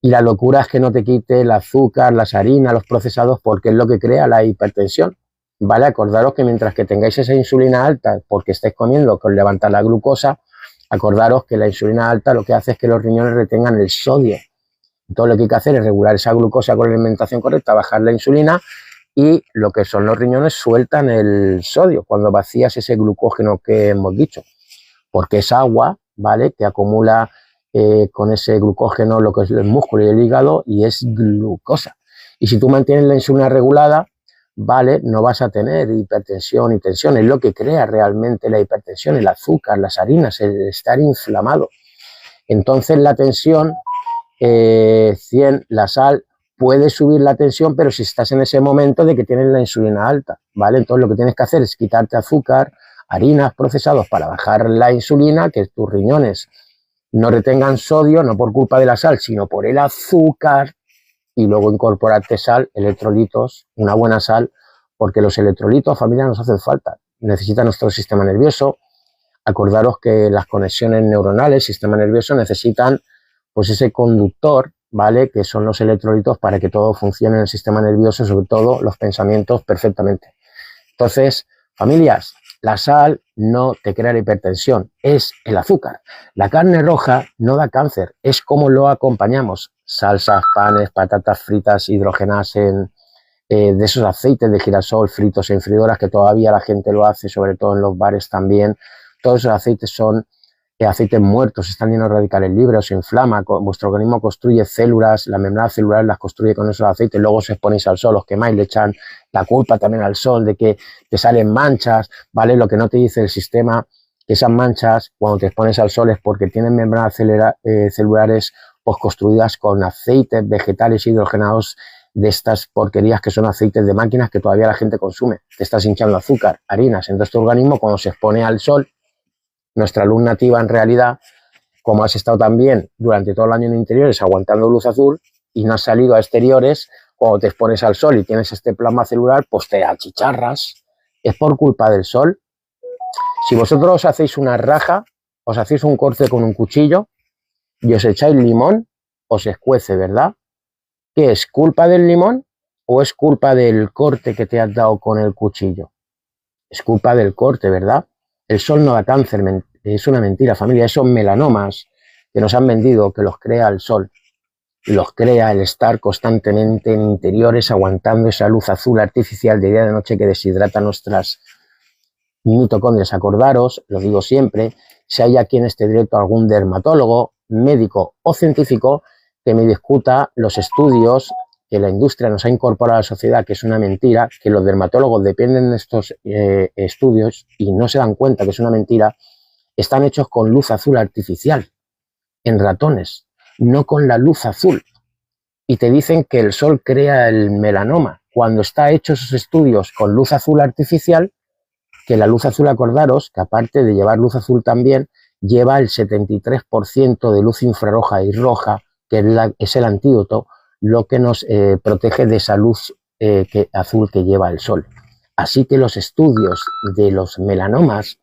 y la locura es que no te quite el azúcar, las harinas, los procesados, porque es lo que crea la hipertensión. Vale, acordaros que mientras que tengáis esa insulina alta porque estáis comiendo con levantar la glucosa, acordaros que la insulina alta lo que hace es que los riñones retengan el sodio. Entonces lo que hay que hacer es regular esa glucosa con la alimentación correcta, bajar la insulina, y lo que son los riñones sueltan el sodio cuando vacías ese glucógeno que hemos dicho, porque es agua, ¿vale?, que acumula con ese glucógeno lo que es el músculo y el hígado, y es glucosa. Y si tú mantienes la insulina regulada, ¿vale?, no vas a tener hipertensión y tensión. Es lo que crea realmente la hipertensión, el azúcar, las harinas, el estar inflamado. Entonces la tensión, 100, la sal puede subir la tensión, pero si estás en ese momento de que tienes la insulina alta, ¿vale? Entonces lo que tienes que hacer es quitarte azúcar, harinas, procesados, para bajar la insulina, que tus riñones no retengan sodio, no por culpa de la sal, sino por el azúcar, y luego incorporarte sal, electrolitos, una buena sal, porque los electrolitos, familia, nos hacen falta. Necesita nuestro sistema nervioso. Acordaros que las conexiones neuronales, sistema nervioso, necesitan pues ese conductor, ¿vale?, que son los electrolitos, para que todo funcione en el sistema nervioso, sobre todo los pensamientos, perfectamente. Entonces, familias, La sal no te crea la hipertensión, es el azúcar. La carne roja no da cáncer, es como lo acompañamos. Salsas, panes, patatas fritas hidrogenadas de esos aceites de girasol fritos en freidoras, que todavía la gente lo hace, sobre todo en los bares también. Todos esos aceites son aceites muertos, están llenos de radicales libres, se inflama, vuestro organismo construye células, la membrana celular las construye con esos aceites, luego os exponéis al sol, os quemáis, le echan la culpa también al sol de que te salen manchas, ¿vale? Lo que no te dice el sistema, que esas manchas, cuando te expones al sol, es porque tienen membranas celulares pues, construidas con aceites vegetales hidrogenados de estas porquerías que son aceites de máquinas que todavía la gente consume. Te estás hinchando azúcar, harinas, entonces tu organismo cuando se expone al sol, nuestra luz nativa en realidad, como has estado también durante todo el año en interiores aguantando luz azul y no has salido a exteriores, cuando te expones al sol y tienes este plasma celular, pues te achicharras. Es por culpa del sol. Si vosotros os hacéis una raja, os hacéis un corte con un cuchillo y os echáis limón, os escuece, ¿verdad? ¿Qué es? ¿Culpa del limón o es culpa del corte que te has dado con el cuchillo? Es culpa del corte, ¿verdad? El sol no da cáncer, es una mentira, familia. Esos melanomas que nos han vendido, que los crea el sol, los crea el estar constantemente en interiores aguantando esa luz azul artificial de día y de noche que deshidrata nuestras mitocondrias. Acordaros, lo digo siempre, si hay aquí en este directo algún dermatólogo, médico o científico que me discuta los estudios que la industria nos ha incorporado a la sociedad, que es una mentira, que los dermatólogos dependen de estos estudios y no se dan cuenta que es una mentira, están hechos con luz azul artificial en ratones, no con la luz azul. Y te dicen que el sol crea el melanoma, cuando está hecho esos estudios con luz azul artificial, que la luz azul, acordaros, que aparte de llevar luz azul también, lleva el 73% de luz infrarroja y roja, que es el antídoto, lo que nos protege de esa luz azul que lleva el sol. Así que los estudios de los melanomas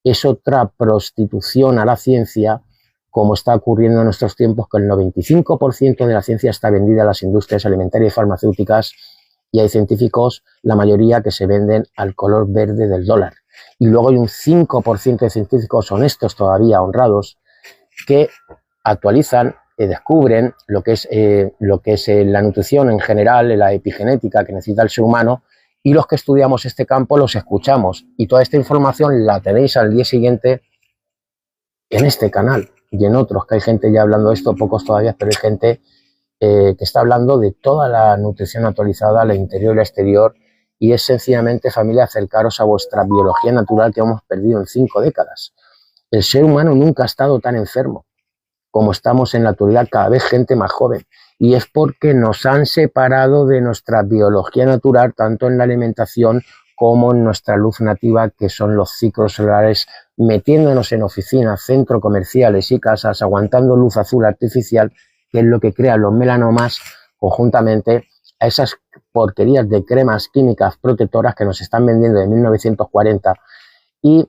es otra prostitución a la ciencia, como está ocurriendo en nuestros tiempos, que el 95% de la ciencia está vendida a las industrias alimentarias y farmacéuticas, y hay científicos, la mayoría, que se venden al color verde del dólar. Y luego hay un 5% de científicos honestos todavía, honrados, que actualizan, descubren lo que es la nutrición en general, la epigenética que necesita el ser humano, y los que estudiamos este campo los escuchamos. Y toda esta información la tenéis al día siguiente en este canal y en otros, que hay gente ya hablando de esto, pocos todavía, pero hay gente que está hablando de toda la nutrición actualizada, la interior y la exterior, y es sencillamente, familia, acercaros a vuestra biología natural que hemos perdido en 5 décadas. El ser humano nunca ha estado tan enfermo como estamos en la actualidad, cada vez gente más joven, y es porque nos han separado de nuestra biología natural, tanto en la alimentación como en nuestra luz nativa, que son los ciclos solares, metiéndonos en oficinas, centros comerciales y casas, aguantando luz azul artificial, que es lo que crea los melanomas, conjuntamente a esas porquerías de cremas químicas protectoras que nos están vendiendo de 1940. Y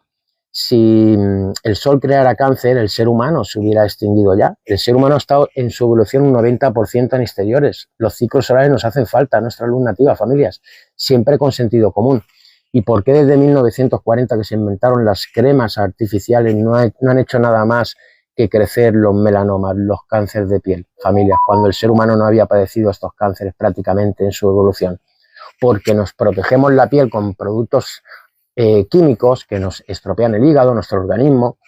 si el sol creara cáncer, el ser humano se hubiera extinguido ya. El ser humano ha estado en su evolución un 90% en exteriores. Los ciclos solares nos hacen falta, nuestra luz nativa, familias, siempre con sentido común. ¿Y por qué desde 1940 que se inventaron las cremas artificiales no han hecho nada más que crecer los melanomas, los cánceres de piel, familias, cuando el ser humano no había padecido estos cánceres prácticamente en su evolución? Porque nos protegemos la piel con productos químicos que nos estropean el hígado, nuestro organismo,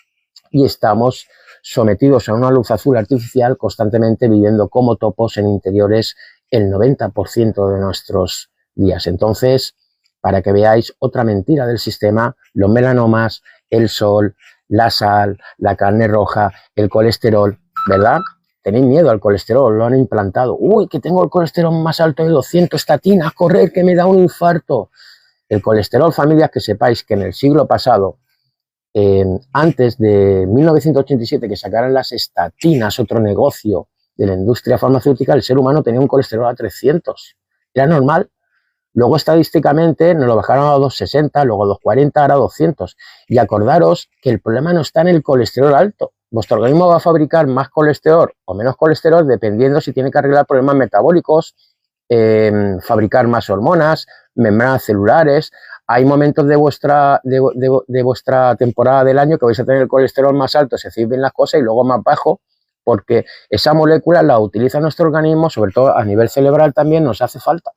y estamos sometidos a una luz azul artificial constantemente, viviendo como topos en interiores el 90% de nuestros días. Entonces, para que veáis otra mentira del sistema, los melanomas, el sol, la sal, la carne roja, el colesterol, ¿verdad? Tenéis miedo al colesterol, lo han implantado. Uy, que tengo el colesterol más alto de 200, estatinas, correr, que me da un infarto. El colesterol, familias, que sepáis que en el siglo pasado, antes de 1987, que sacaran las estatinas, otro negocio de la industria farmacéutica, el ser humano tenía un colesterol a 300. Era normal. Luego, estadísticamente, nos lo bajaron a 260, luego a 240, ahora a 200. Y acordaros que el problema no está en el colesterol alto. Vuestro organismo va a fabricar más colesterol o menos colesterol dependiendo si tiene que arreglar problemas metabólicos, fabricar más hormonas, membranas celulares. Hay momentos de vuestra temporada del año que vais a tener el colesterol más alto si hacéis bien las cosas y luego más bajo, porque esa molécula la utiliza nuestro organismo, sobre todo a nivel cerebral también nos hace falta.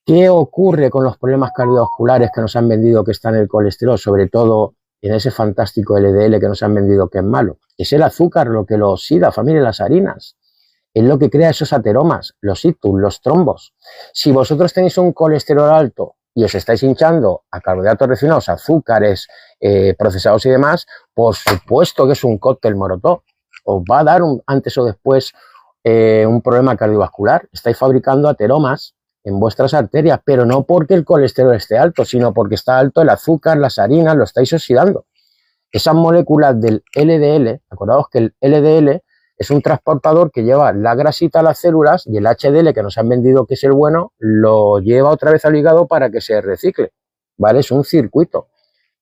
¿Qué ocurre con los problemas cardiovasculares que nos han vendido que está en el colesterol? Sobre todo en ese fantástico LDL que nos han vendido que es malo. Es el azúcar lo que lo oxida, familia, las harinas. Es lo que crea esos ateromas, los ictus, los trombos. Si vosotros tenéis un colesterol alto y os estáis hinchando a carbohidratos refinados, azúcares, procesados y demás, por supuesto que es un cóctel molotov. Os va a dar antes o después un problema cardiovascular. Estáis fabricando ateromas en vuestras arterias, pero no porque el colesterol esté alto, sino porque está alto el azúcar, las harinas, lo estáis oxidando. Esas moléculas del LDL, acordaos que el LDL es un transportador que lleva la grasita a las células y el HDL que nos han vendido que es el bueno, lo lleva otra vez al hígado para que se recicle, ¿vale? Es un circuito.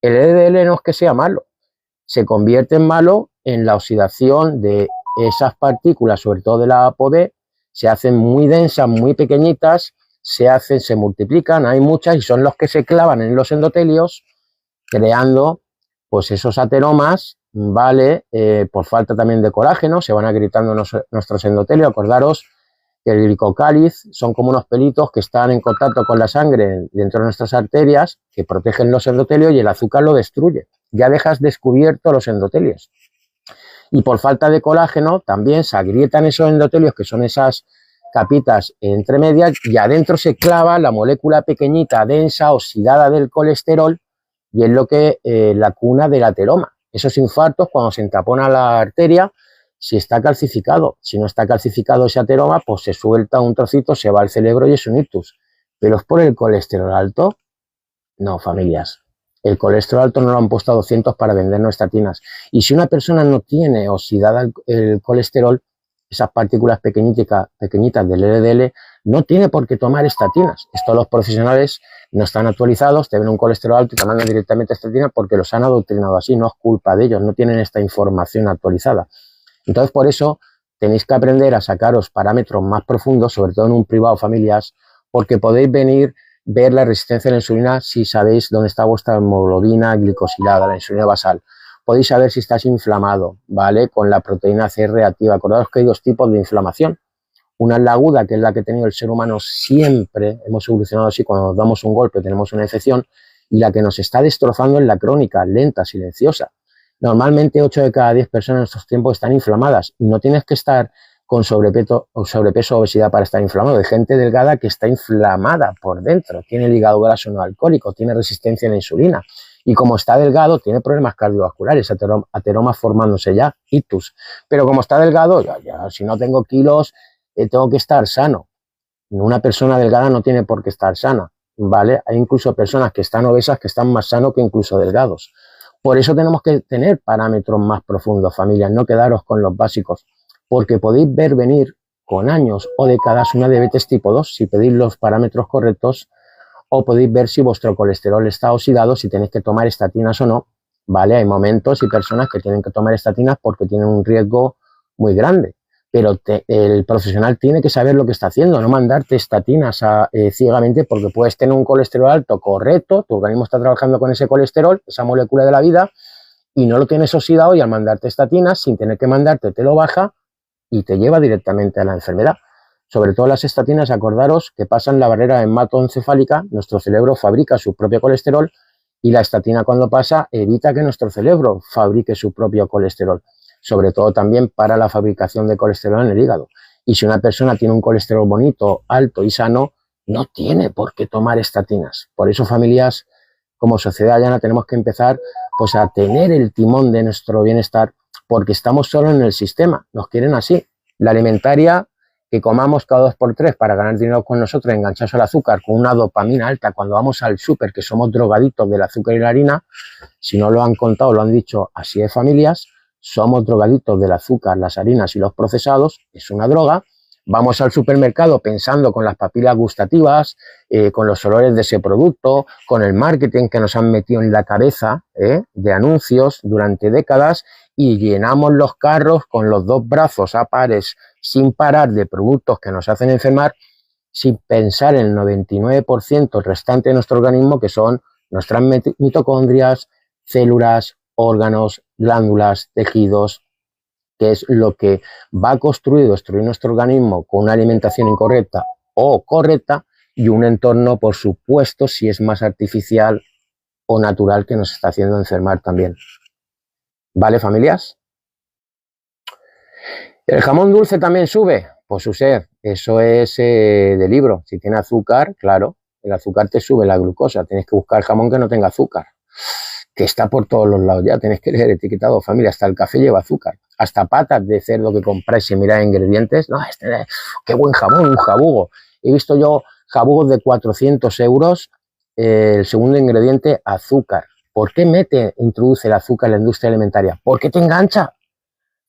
El LDL no es que sea malo, se convierte en malo en la oxidación de esas partículas, sobre todo de la ApoB, se hacen muy densas, muy pequeñitas, se multiplican, hay muchas y son los que se clavan en los endotelios, creando pues esos ateromas, ¿vale? Por falta también de colágeno, se van agrietando nuestros endotelios. Acordaros que el glicocáliz son como unos pelitos que están en contacto con la sangre dentro de nuestras arterias, que protegen los endotelios y el azúcar lo destruye. Ya dejas descubierto los endotelios. Y por falta de colágeno también se agrietan esos endotelios, que son esas capitas entre medias, y adentro se clava la molécula pequeñita, densa, oxidada del colesterol, y es lo que la cuna del ateroma. Esos infartos, cuando se entapona la arteria, si está calcificado. Si no está calcificado ese ateroma, pues se suelta un trocito, se va al cerebro y es un ictus. ¿Pero es por el colesterol alto? No, familias. El colesterol alto no lo han puesto a 200 para vendernos estatinas. Y si una persona no tiene oxidada el colesterol, esas partículas pequeñitas del LDL, no tiene por qué tomar estatinas. Esto los profesionales no están actualizados, te ven un colesterol alto y te mandan directamente estatinas porque los han adoctrinado así, no es culpa de ellos, no tienen esta información actualizada. Entonces, por eso tenéis que aprender a sacaros parámetros más profundos, sobre todo en un privado, familias, porque podéis ver la resistencia a la insulina si sabéis dónde está vuestra hemoglobina glicosilada, la insulina basal. Podéis saber si estás inflamado, ¿vale? Con la proteína C reactiva. Acordaos que hay dos tipos de inflamación. Una es la aguda, que es la que ha tenido el ser humano siempre, hemos evolucionado así, cuando nos damos un golpe tenemos una infección, y la que nos está destrozando es la crónica, lenta, silenciosa. Normalmente 8 de cada 10 personas en estos tiempos están inflamadas, y no tienes que estar con sobrepeso o obesidad para estar inflamado. Hay gente delgada que está inflamada por dentro, tiene el hígado graso no alcohólico, tiene resistencia a la insulina. Y como está delgado, tiene problemas cardiovasculares, ateromas formándose ya, ictus. Pero como está delgado, ya si no tengo kilos, tengo que estar sano. Una persona delgada no tiene por qué estar sana, ¿vale? Hay incluso personas que están obesas que están más sanos que incluso delgados. Por eso tenemos que tener parámetros más profundos, familias, no quedaros con los básicos, porque podéis ver venir con años o décadas una diabetes tipo 2 si pedís los parámetros correctos, o podéis ver si vuestro colesterol está oxidado, si tenéis que tomar estatinas o no, ¿vale? Hay momentos y personas que tienen que tomar estatinas porque tienen un riesgo muy grande, pero el profesional tiene que saber lo que está haciendo, no mandarte estatinas ciegamente, porque puedes tener un colesterol alto correcto, tu organismo está trabajando con ese colesterol, esa molécula de la vida, y no lo tienes oxidado, y al mandarte estatinas, sin tener que mandarte, te lo baja y te lleva directamente a la enfermedad. Sobre todo las estatinas, acordaros que pasan la barrera hematoencefálica, nuestro cerebro fabrica su propio colesterol, y la estatina cuando pasa evita que nuestro cerebro fabrique su propio colesterol, sobre todo también para la fabricación de colesterol en el hígado. Y si una persona tiene un colesterol bonito, alto y sano, no tiene por qué tomar estatinas. Por eso, familias, como sociedad llana tenemos que empezar pues a tener el timón de nuestro bienestar, porque estamos solo en el sistema, nos quieren así. La alimentaria, que comamos cada 2 por 3 para ganar dinero con nosotros, enganchados al azúcar, con una dopamina alta, cuando vamos al súper, que somos drogadictos del azúcar y la harina, si no lo han contado, lo han dicho así de familias, somos drogadictos del azúcar, las harinas y los procesados, es una droga. Vamos al supermercado pensando con las papilas gustativas, con los olores de ese producto, con el marketing que nos han metido en la cabeza de anuncios durante décadas, y llenamos los carros con los 2 brazos a pares sin parar de productos que nos hacen enfermar, sin pensar en el 99% restante de nuestro organismo, que son nuestras mitocondrias, células, órganos, glándulas, tejidos, que es lo que va a construir o destruir nuestro organismo con una alimentación incorrecta o correcta, y un entorno, por supuesto, si es más artificial o natural, que nos está haciendo enfermar también. ¿Vale, familias? ¿El jamón dulce también sube? Pues User, eso es de libro. Si tiene azúcar, claro, el azúcar te sube la glucosa. Tienes que buscar jamón que no tenga azúcar, que está por todos los lados ya. Tenéis que leer etiquetado, familia. Hasta el café lleva azúcar. Hasta patas de cerdo que compráis y miráis ingredientes. No, qué buen jamón, un jabugo. He visto yo jabugos de 400 euros. El segundo ingrediente, azúcar. ¿Por qué introduce el azúcar en la industria alimentaria? Porque te engancha.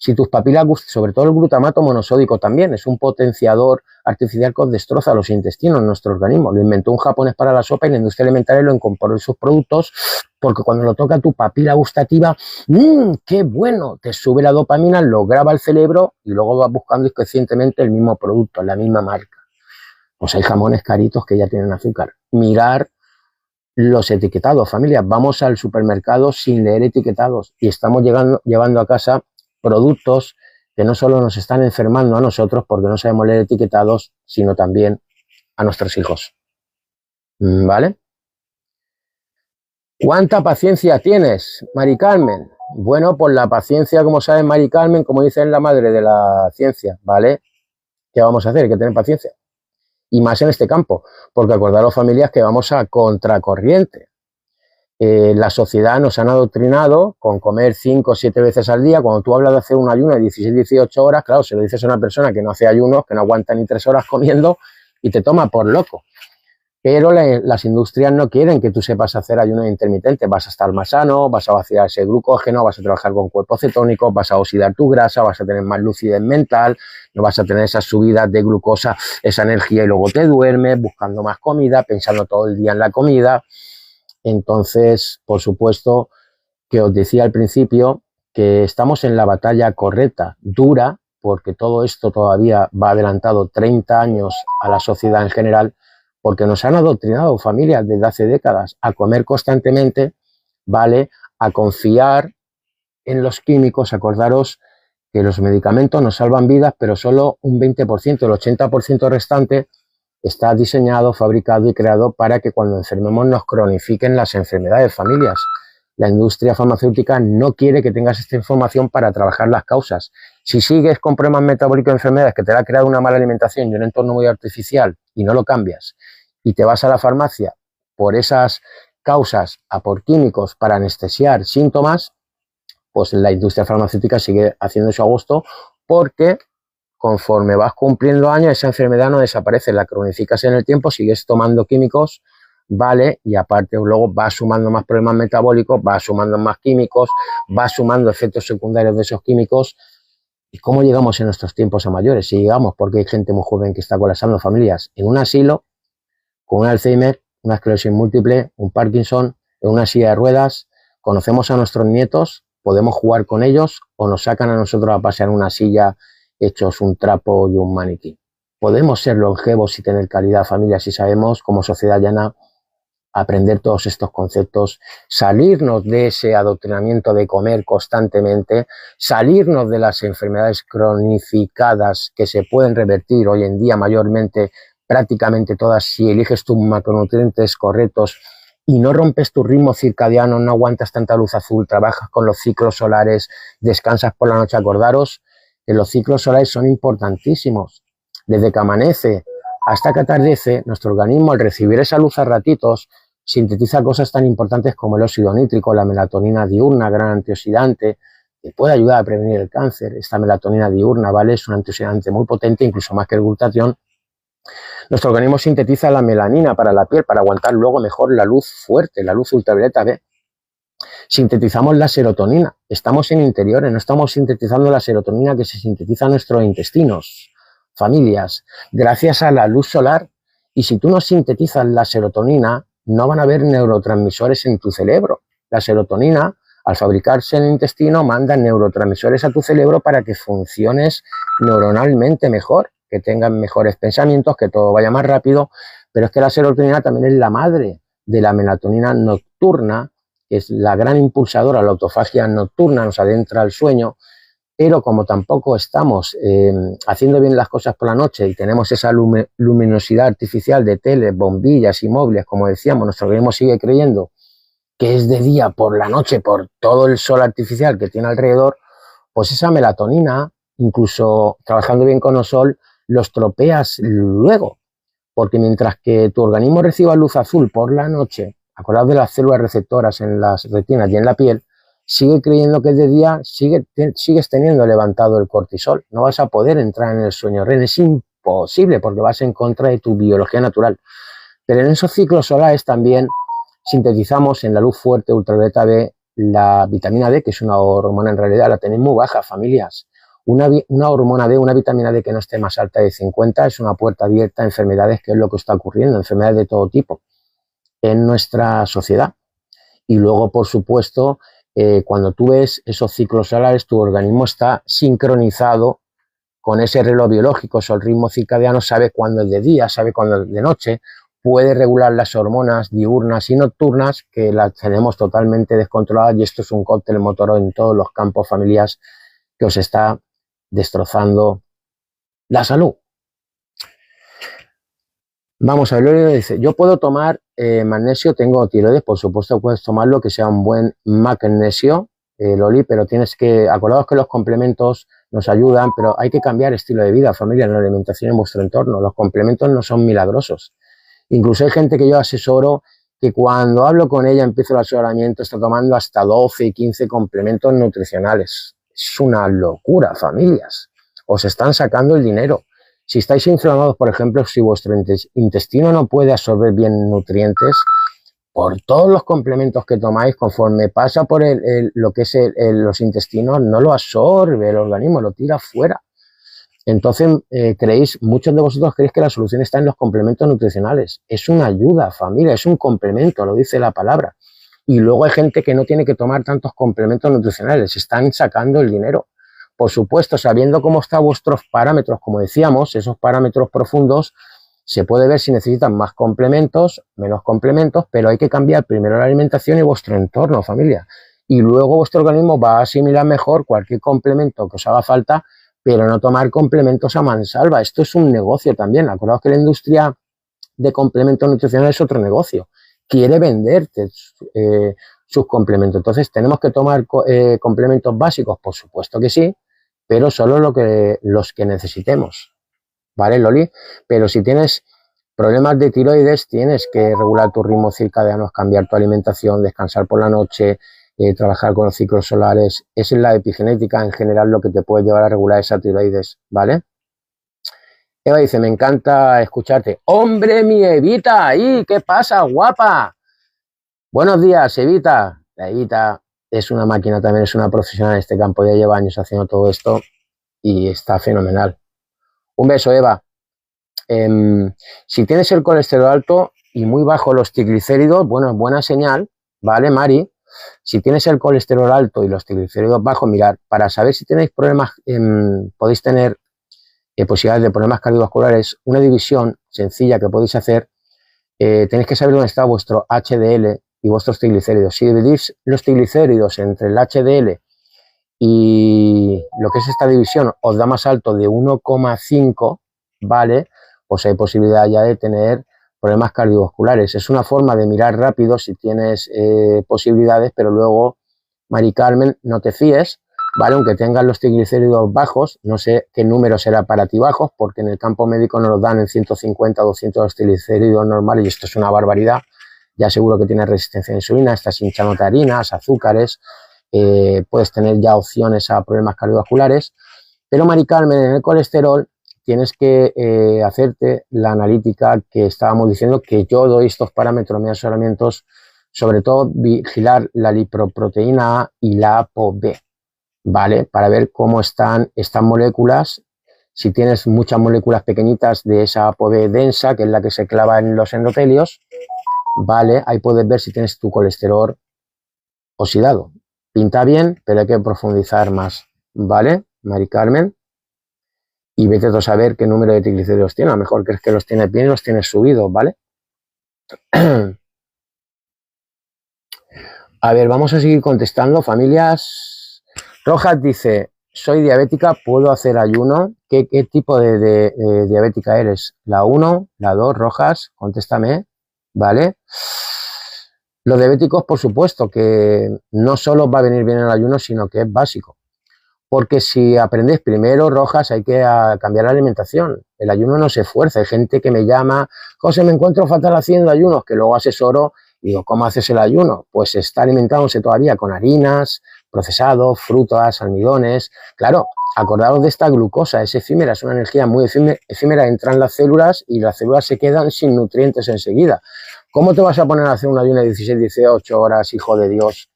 Si tus papilas, sobre todo el glutamato monosódico también, es un potenciador artificial que os destroza los intestinos en nuestro organismo. Lo inventó un japonés para la sopa y la industria alimentaria lo incorporó en sus productos, porque cuando lo toca tu papila gustativa, ¡qué bueno! Te sube la dopamina, lo graba el cerebro y luego vas buscando inconscientemente el mismo producto, la misma marca. Pues hay jamones caritos que ya tienen azúcar. Mirar los etiquetados, familia. Vamos al supermercado sin leer etiquetados y estamos llevando a casa productos que no solo nos están enfermando a nosotros porque no sabemos leer etiquetados, sino también a nuestros hijos. ¿Vale? ¿Cuánta paciencia tienes, Mari Carmen? Bueno, pues la paciencia, como sabes, Mari Carmen, como dice la madre de la ciencia, ¿vale? ¿Qué vamos a hacer? Hay que tener paciencia. Y más en este campo, porque acordaros, familias, que vamos a contracorriente. La sociedad nos han adoctrinado con comer 5 o 7 veces al día. Cuando tú hablas de hacer un ayuno de 16-18 horas, claro, se lo dices a una persona que no hace ayunos, que no aguanta ni 3 horas comiendo y te toma por loco. Pero las industrias no quieren que tú sepas hacer ayuno intermitente. Vas a estar más sano, vas a vaciar ese glucógeno, vas a trabajar con cuerpos cetónicos, vas a oxidar tu grasa, vas a tener más lucidez mental, no vas a tener esas subidas de glucosa, esa energía, y luego te duermes buscando más comida, pensando todo el día en la comida. Entonces, por supuesto, que os decía al principio que estamos en la batalla correcta, dura, porque todo esto todavía va adelantado 30 años a la sociedad en general, porque nos han adoctrinado, familias, desde hace décadas a comer constantemente, ¿vale? A confiar en los químicos. Acordaros que los medicamentos nos salvan vidas, pero solo un 20%, el 80% restante está diseñado, fabricado y creado para que cuando enfermemos nos cronifiquen las enfermedades, familias. La industria farmacéutica no quiere que tengas esta información para trabajar las causas. Si sigues con problemas metabólicos y enfermedades que te ha creado una mala alimentación y un entorno muy artificial y no lo cambias, y te vas a la farmacia por esas causas a por químicos para anestesiar síntomas, pues la industria farmacéutica sigue haciendo su agosto, porque conforme vas cumpliendo años, esa enfermedad no desaparece, la cronificas en el tiempo, sigues tomando químicos, ¿vale? Y aparte luego vas sumando más problemas metabólicos, vas sumando más químicos, vas sumando efectos secundarios de esos químicos. ¿Y cómo llegamos en nuestros tiempos a mayores? Si llegamos porque hay gente muy joven que está colapsando familias en un asilo, con un Alzheimer, una esclerosis múltiple, un Parkinson, en una silla de ruedas. Conocemos a nuestros nietos, podemos jugar con ellos o nos sacan a nosotros a pasear en una silla hechos un trapo y un maniquí. Podemos ser longevos y tener calidad, familia, si sabemos, como sociedad llana, aprender todos estos conceptos, salirnos de ese adoctrinamiento de comer constantemente, salirnos de las enfermedades cronificadas que se pueden revertir hoy en día mayormente, prácticamente todas, si eliges tus macronutrientes correctos y no rompes tu ritmo circadiano, no aguantas tanta luz azul, trabajas con los ciclos solares, descansas por la noche. Acordaros que los ciclos solares son importantísimos. Desde que amanece hasta que atardece, nuestro organismo, al recibir esa luz a ratitos, sintetiza cosas tan importantes como el óxido nítrico, la melatonina diurna, gran antioxidante, que puede ayudar a prevenir el cáncer. Esta melatonina diurna, ¿vale?, es un antioxidante muy potente, incluso más que el glutatión. Nuestro organismo sintetiza la melanina para la piel, para aguantar luego mejor la luz fuerte, la luz ultravioleta B. Sintetizamos la serotonina. Estamos en interiores, no estamos sintetizando la serotonina que se sintetiza en nuestros intestinos. Familias, gracias a la luz solar. Y si tú no sintetizas la serotonina, no van a haber neurotransmisores en tu cerebro. La serotonina, al fabricarse en el intestino, manda neurotransmisores a tu cerebro para que funciones neuronalmente mejor. que tengan mejores pensamientos, que todo vaya más rápido, pero es que la serotonina también es la madre de la melatonina nocturna, que es la gran impulsadora, la autofagia nocturna, nos adentra al sueño, pero como tampoco estamos haciendo bien las cosas por la noche y tenemos esa luminosidad artificial de tele, bombillas y móviles, como decíamos, nuestro organismo sigue creyendo que es de día por la noche, por todo el sol artificial que tiene alrededor, pues esa melatonina, incluso trabajando bien con el sol, lo estropeas luego, porque mientras que tu organismo reciba luz azul por la noche, acordaos de las células receptoras en las retinas y en la piel, sigue creyendo que es de día, sigues teniendo levantado el cortisol, no vas a poder entrar en el sueño REM, es imposible porque vas en contra de tu biología natural. Pero en esos ciclos solares también sintetizamos en la luz fuerte ultravioleta B la vitamina D, que es una hormona en realidad, la tenéis muy baja, familias. Una hormona D, una vitamina D que no esté más alta de 50 es una puerta abierta a enfermedades, que es lo que está ocurriendo, enfermedades de todo tipo en nuestra sociedad. Y luego, por supuesto, cuando tú ves esos ciclos solares, tu organismo está sincronizado con ese reloj biológico, el ritmo circadiano, sabe cuándo es de día, sabe cuándo es de noche, puede regular las hormonas diurnas y nocturnas, que las tenemos totalmente descontroladas, y esto es un cóctel motor en todos los campos familiares que os está destrozando la salud. Vamos a ver, Loli dice, yo puedo tomar magnesio, tengo tiroides, por supuesto puedes tomarlo, que sea un buen magnesio, Loli, pero tienes que, acordaos que los complementos nos ayudan, pero hay que cambiar estilo de vida, familia, en la alimentación en vuestro entorno. Los complementos no son milagrosos. Incluso hay gente que yo asesoro que cuando hablo con ella, empiezo el asesoramiento, está tomando hasta 12 y 15 complementos nutricionales. Es una locura, familias. Os están sacando el dinero. Si estáis inflamados, por ejemplo, si vuestro intestino no puede absorber bien nutrientes, por todos los complementos que tomáis, conforme pasa por lo que es los intestinos, no lo absorbe el organismo, lo tira fuera. Entonces, muchos de vosotros creéis que la solución está en los complementos nutricionales. Es una ayuda, familia, es un complemento, lo dice la palabra. Y luego hay gente que no tiene que tomar tantos complementos nutricionales, están sacando el dinero. Por supuesto, sabiendo cómo están vuestros parámetros, como decíamos, esos parámetros profundos, se puede ver si necesitan más complementos, menos complementos, pero hay que cambiar primero la alimentación y vuestro entorno, familia. Y luego vuestro organismo va a asimilar mejor cualquier complemento que os haga falta, pero no tomar complementos a mansalva. Esto es un negocio también. Acordaos que la industria de complementos nutricionales es otro negocio. Quiere venderte sus complementos. Entonces, ¿tenemos que tomar complementos básicos? Por supuesto que sí, pero solo los que necesitemos. ¿Vale, Loli? Pero si tienes problemas de tiroides, tienes que regular tu ritmo circadiano, cambiar tu alimentación, descansar por la noche, trabajar con los ciclos solares. Esa es la epigenética en general lo que te puede llevar a regular esa tiroides, ¿vale? Eva dice, me encanta escucharte. ¡Hombre, mi Evita! ¿Y qué pasa, guapa? Buenos días, Evita. La Evita es una máquina también, es una profesional en este campo, ya lleva años haciendo todo esto y está fenomenal. Un beso, Eva. Si tienes el colesterol alto y muy bajo los triglicéridos, bueno, es buena señal, ¿vale, Mari? Si tienes el colesterol alto y los triglicéridos bajos, mirad, para saber si tenéis problemas, podéis tener posibilidades de problemas cardiovasculares, una división sencilla que podéis hacer, tenéis que saber dónde está vuestro HDL y vuestros triglicéridos. Si dividís los triglicéridos entre el HDL y lo que es esta división, os da más alto de 1,5, ¿vale? Pues hay posibilidad ya de tener problemas cardiovasculares. Es una forma de mirar rápido si tienes posibilidades, pero luego, Mari Carmen, no te fíes, ¿vale? Aunque tengas los triglicéridos bajos, no sé qué número será para ti bajos, porque en el campo médico nos los dan en 150, 200 los triglicéridos normales, y esto es una barbaridad. Ya seguro que tienes resistencia a la insulina, estás hinchándote harinas, azúcares, puedes tener ya opciones a problemas cardiovasculares. Pero, Mari Carmen, en el colesterol tienes que hacerte la analítica que estábamos diciendo, que yo doy estos parámetros, mis asesoramientos, sobre todo vigilar la lipoproteína A y la ApoB, ¿vale? Para ver cómo están estas moléculas. Si tienes muchas moléculas pequeñitas de esa ApoB densa, que es la que se clava en los endotelios, ¿vale? Ahí puedes ver si tienes tu colesterol oxidado. Pinta bien, pero hay que profundizar más, ¿vale, Mari Carmen? y vete tú a saber qué número de triglicéridos tiene. A lo mejor crees que los tienes bien y los tienes subidos, ¿vale? A ver, vamos a seguir contestando, familias. Rojas dice, soy diabética, ¿puedo hacer ayuno? ¿Qué tipo de diabética eres? ¿La 1, la 2, Rojas? Contéstame, ¿vale? Los diabéticos, por supuesto, que no solo va a venir bien el ayuno, sino que es básico. Porque si aprendes primero, Rojas, hay que cambiar la alimentación. El ayuno no se esfuerza. Hay gente que me llama, José, me encuentro fatal haciendo ayunos, que luego asesoro. Digo, ¿cómo haces el ayuno? Pues está alimentándose todavía con harinas, procesados, frutas, almidones. Claro, acordaos de esta glucosa, es efímera, es una energía muy efímera, entra en las células y las células se quedan sin nutrientes enseguida. ¿Cómo te vas a poner a hacer un ayuno de 16, 18 horas, hijo de Dios,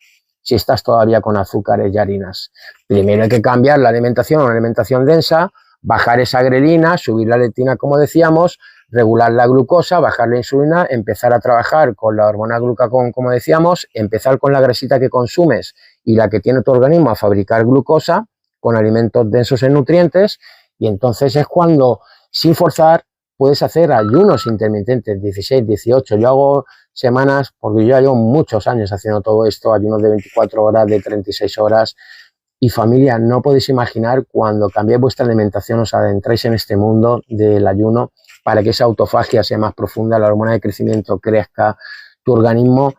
si estás todavía con azúcares y harinas? Primero hay que cambiar la alimentación a una alimentación densa, bajar esa grelina, subir la leptina, como decíamos, regular la glucosa, bajar la insulina, empezar a trabajar con la hormona glucagón, como decíamos, empezar con la grasita que consumes y la que tiene tu organismo a fabricar glucosa con alimentos densos en nutrientes, y entonces es cuando, sin forzar, puedes hacer ayunos intermitentes, 16, 18. Yo hago semanas, porque yo ya llevo muchos años haciendo todo esto, ayunos de 24 horas, de 36 horas, y familia, no podéis imaginar cuando cambiéis vuestra alimentación, os adentráis en este mundo del ayuno, para que esa autofagia sea más profunda, la hormona de crecimiento crezca, tu organismo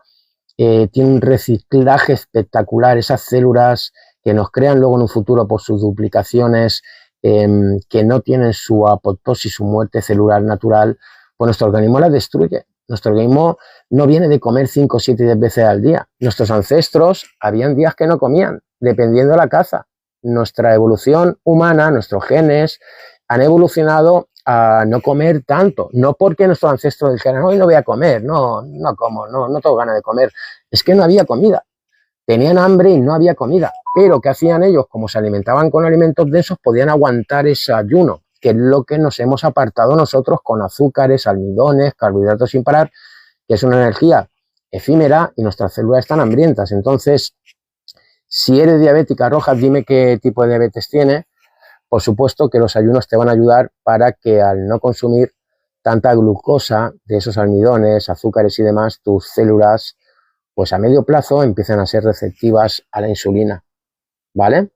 tiene un reciclaje espectacular, esas células que nos crean luego en un futuro por sus duplicaciones, que no tienen su apoptosis, su muerte celular natural, pues nuestro organismo las destruye. Nuestro organismo no viene de comer 5, 7, 10 veces al día. Nuestros ancestros habían días que no comían, dependiendo de la caza. Nuestra evolución humana, nuestros genes, han evolucionado a no comer tanto, no porque nuestros ancestros dijeran, hoy no voy a comer, no como, no tengo ganas de comer, es que no había comida, tenían hambre y no había comida, pero ¿qué hacían ellos? Como se alimentaban con alimentos densos, podían aguantar ese ayuno, que es lo que nos hemos apartado nosotros con azúcares, almidones, carbohidratos sin parar, que es una energía efímera y nuestras células están hambrientas. Entonces, si eres diabética, Rojas, dime qué tipo de diabetes tienes. Por supuesto que los ayunos te van a ayudar para que al no consumir tanta glucosa de esos almidones, azúcares y demás, tus células, pues a medio plazo empiecen a ser receptivas a la insulina, ¿vale?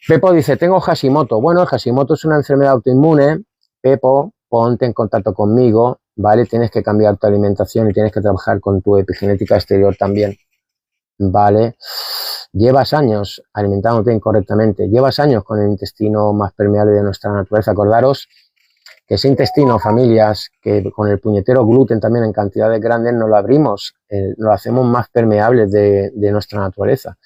Pepo dice, tengo Hashimoto. Bueno, el Hashimoto es una enfermedad autoinmune. Pepo, ponte en contacto conmigo, ¿vale? Tienes que cambiar tu alimentación y tienes que trabajar con tu epigenética exterior también, ¿vale? Llevas años alimentándote incorrectamente, llevas años con el intestino más permeable de nuestra naturaleza. Acordaros que ese intestino, familias, que con el puñetero gluten también en cantidades grandes nos lo abrimos, lo hacemos más permeable de nuestra naturaleza.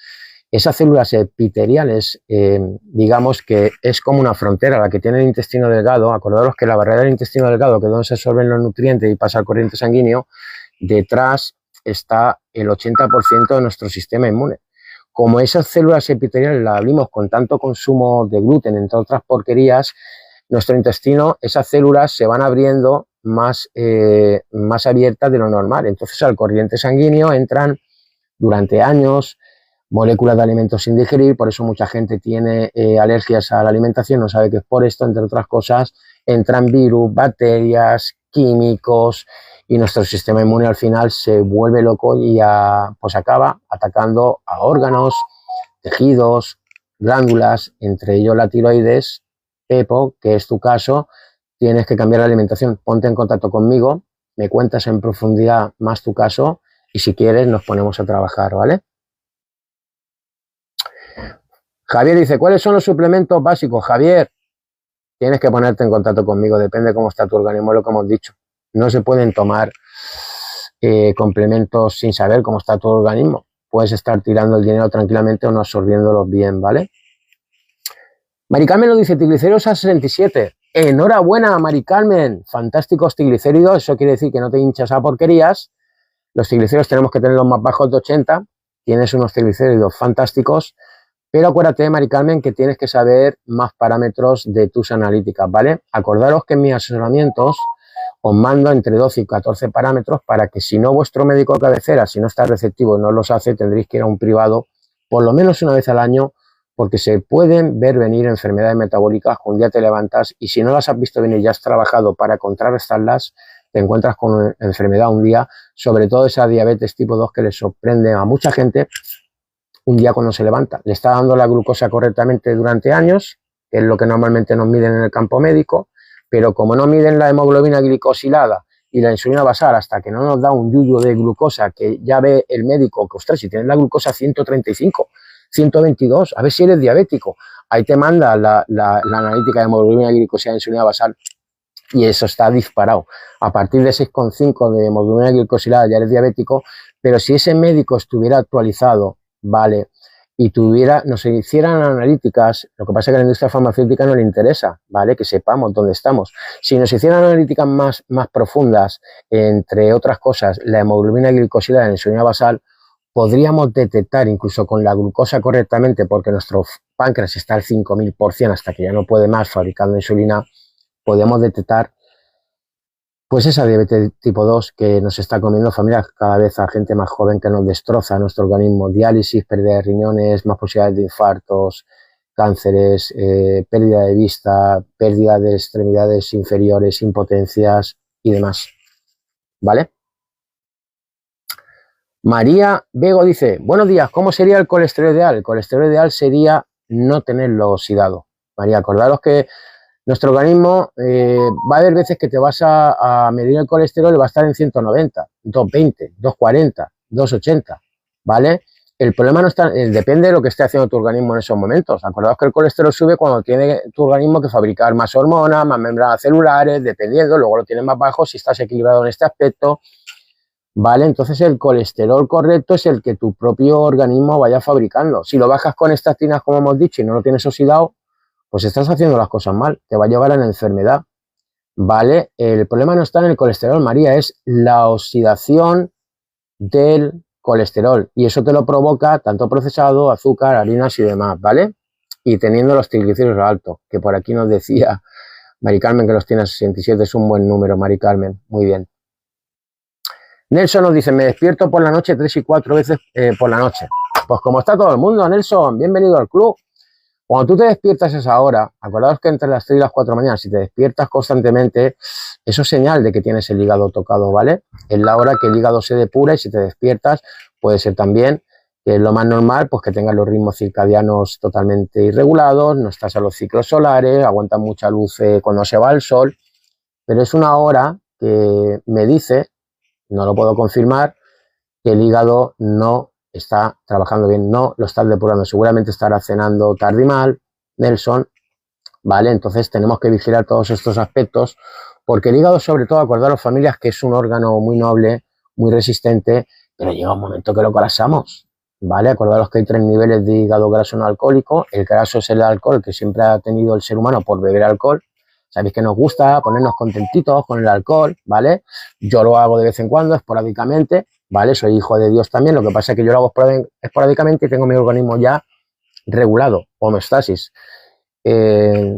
Esas células epiteliales, digamos que es como una frontera, la que tiene el intestino delgado. Acordaros que la barrera del intestino delgado, que es donde se absorben los nutrientes y pasa al corriente sanguíneo, detrás está el 80% de nuestro sistema inmune. Como esas células epiteliales las abrimos con tanto consumo de gluten, entre otras porquerías, nuestro intestino, esas células se van abriendo más abiertas de lo normal. Entonces al corriente sanguíneo entran durante años moléculas de alimentos sin digerir, por eso mucha gente tiene alergias a la alimentación, no sabe que es por esto, entre otras cosas, entran virus, bacterias, químicos, y nuestro sistema inmune al final se vuelve loco y pues acaba atacando a órganos, tejidos, glándulas, entre ellos la tiroides. Pepo, que es tu caso, tienes que cambiar la alimentación. Ponte en contacto conmigo, me cuentas en profundidad más tu caso y si quieres nos ponemos a trabajar, ¿vale? Javier dice, ¿cuáles son los suplementos básicos? Javier, tienes que ponerte en contacto conmigo, depende de cómo está tu organismo, lo que hemos dicho. No se pueden tomar complementos sin saber cómo está tu organismo. Puedes estar tirando el dinero tranquilamente o no absorbiéndolos bien, ¿vale? Mari Carmen lo dice, triglicéridos a 67. Enhorabuena, Mari Carmen. Fantásticos triglicéridos, eso quiere decir que no te hinchas a porquerías. Los triglicéridos tenemos que tener los más bajos de 80. Tienes unos triglicéridos fantásticos. Pero acuérdate, Mari Carmen, que tienes que saber más parámetros de tus analíticas, ¿vale? Acordaros que en mis asesoramientos os mando entre 12 y 14 parámetros para que si no vuestro médico de cabecera, si no está receptivo y no los hace, tendréis que ir a un privado por lo menos una vez al año porque se pueden ver venir enfermedades metabólicas que un día te levantas y si no las has visto venir y has trabajado para contrarrestarlas, te encuentras con una enfermedad un día, sobre todo esa diabetes tipo 2 que le sorprende a mucha gente un día cuando se levanta. Le está dando la glucosa correctamente durante años, que es lo que normalmente nos miden en el campo médico, pero como no miden la hemoglobina glicosilada y la insulina basal hasta que no nos da un yuyo de glucosa que ya ve el médico que, ostras, si tienes la glucosa 135, 122, a ver si eres diabético. Ahí te manda la analítica de hemoglobina glicosilada e insulina basal y eso está disparado. A partir de 6,5 de hemoglobina glicosilada ya eres diabético, pero si ese médico estuviera actualizado, ¿vale? Y nos hicieran analíticas, lo que pasa es que a la industria farmacéutica no le interesa, ¿vale? Que sepamos dónde estamos. Si nos hicieran analíticas más profundas, entre otras cosas, la hemoglobina glicosilada y la insulina basal, podríamos detectar incluso con la glucosa correctamente, porque nuestro páncreas está al 5000% hasta que ya no puede más fabricando insulina, podríamos detectar pues esa diabetes tipo 2 que nos está comiendo familias cada vez a gente más joven que nos destroza nuestro organismo. Diálisis, pérdida de riñones, más posibilidades de infartos, cánceres, pérdida de vista, pérdida de extremidades inferiores, impotencias y demás. ¿Vale? María Bego dice, buenos días, ¿cómo sería el colesterol ideal? El colesterol ideal sería no tenerlo oxidado. María, acordaros que nuestro organismo va a haber veces que te vas a medir el colesterol y va a estar en 190, 220, 240, 280, ¿vale? El problema no está, depende de lo que esté haciendo tu organismo en esos momentos. Acordaos que el colesterol sube cuando tiene tu organismo que fabricar más hormonas, más membranas celulares, dependiendo, luego lo tienes más bajo si estás equilibrado en este aspecto, ¿vale? Entonces el colesterol correcto es el que tu propio organismo vaya fabricando. Si lo bajas con estatinas, como hemos dicho, y no lo tienes oxidado, pues estás haciendo las cosas mal, te va a llevar a la enfermedad, ¿vale? El problema no está en el colesterol, María, es la oxidación del colesterol y eso te lo provoca tanto procesado, azúcar, harinas y demás, ¿vale? Y teniendo los triglicéridos altos, que por aquí nos decía Mari Carmen que los tiene a 67, es un buen número, Mari Carmen, muy bien. Nelson nos dice, me despierto por la noche 3 y 4 veces por la noche. Pues como está todo el mundo, Nelson, bienvenido al club. Cuando tú te despiertas a esa hora, acordaos que entre las 3 y las 4 de la mañana, si te despiertas constantemente, eso es señal de que tienes el hígado tocado, ¿vale? Es la hora que el hígado se depura y si te despiertas, puede ser también, que es lo más normal, pues que tengas los ritmos circadianos totalmente irregulados, no estás a los ciclos solares, aguantas mucha luz cuando se va el sol, pero es una hora que me dice, no lo puedo confirmar, que el hígado no está trabajando bien, no lo estás depurando, seguramente estará cenando tarde y mal, Nelson, ¿vale? Entonces tenemos que vigilar todos estos aspectos, porque el hígado, sobre todo, acordaros familias, que es un órgano muy noble, muy resistente, pero llega un momento que lo colapsamos, ¿vale? Acordaros que hay 3 niveles de hígado graso no alcohólico, el graso es el alcohol que siempre ha tenido el ser humano por beber alcohol, sabéis que nos gusta ponernos contentitos con el alcohol, ¿vale? Yo lo hago de vez en cuando, esporádicamente, ¿vale? Soy hijo de Dios también, lo que pasa es que yo lo hago esporádicamente y tengo mi organismo ya regulado, homeostasis.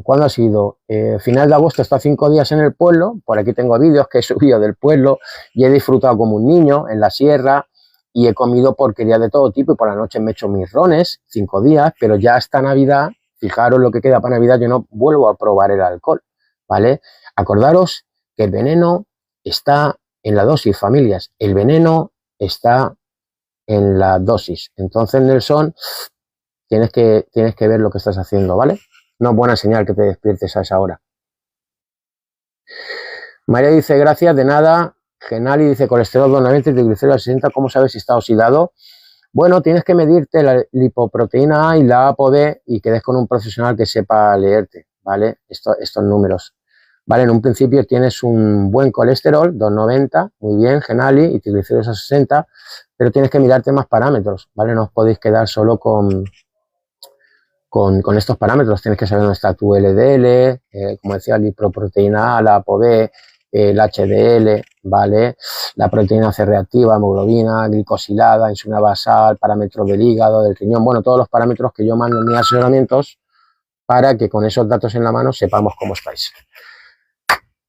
¿Cuándo ha sido? Final de agosto, he estado 5 días en el pueblo, por aquí tengo vídeos que he subido del pueblo y he disfrutado como un niño en la sierra y he comido porquería de todo tipo y por la noche me he hecho mis rones, 5 días, pero ya hasta Navidad, fijaros lo que queda para Navidad, yo no vuelvo a probar el alcohol, ¿vale? Acordaros que el veneno está en la dosis, familias, el veneno está en la dosis. Entonces, Nelson, tienes que ver lo que estás haciendo, ¿vale? No es buena señal que te despiertes a esa hora. María dice, gracias, de nada. Genali dice, colesterol 290, triglicéridos 60, ¿cómo sabes si está oxidado? Bueno, tienes que medirte la lipoproteína A y la ApoB y que des con un profesional que sepa leerte, ¿vale? Estos números. ¿Vale? En un principio tienes un buen colesterol, 290, muy bien, Genali, y triglicéridos a 60, pero tienes que mirarte más parámetros, ¿vale? No os podéis quedar solo con estos parámetros, tienes que saber dónde está tu LDL, como decía, la lipoproteína A, la ApoB, el HDL, ¿vale? La proteína C reactiva, hemoglobina, glicosilada, insulina basal, parámetros del hígado, del riñón, bueno, todos los parámetros que yo mando en mis asesoramientos para que con esos datos en la mano sepamos cómo estáis.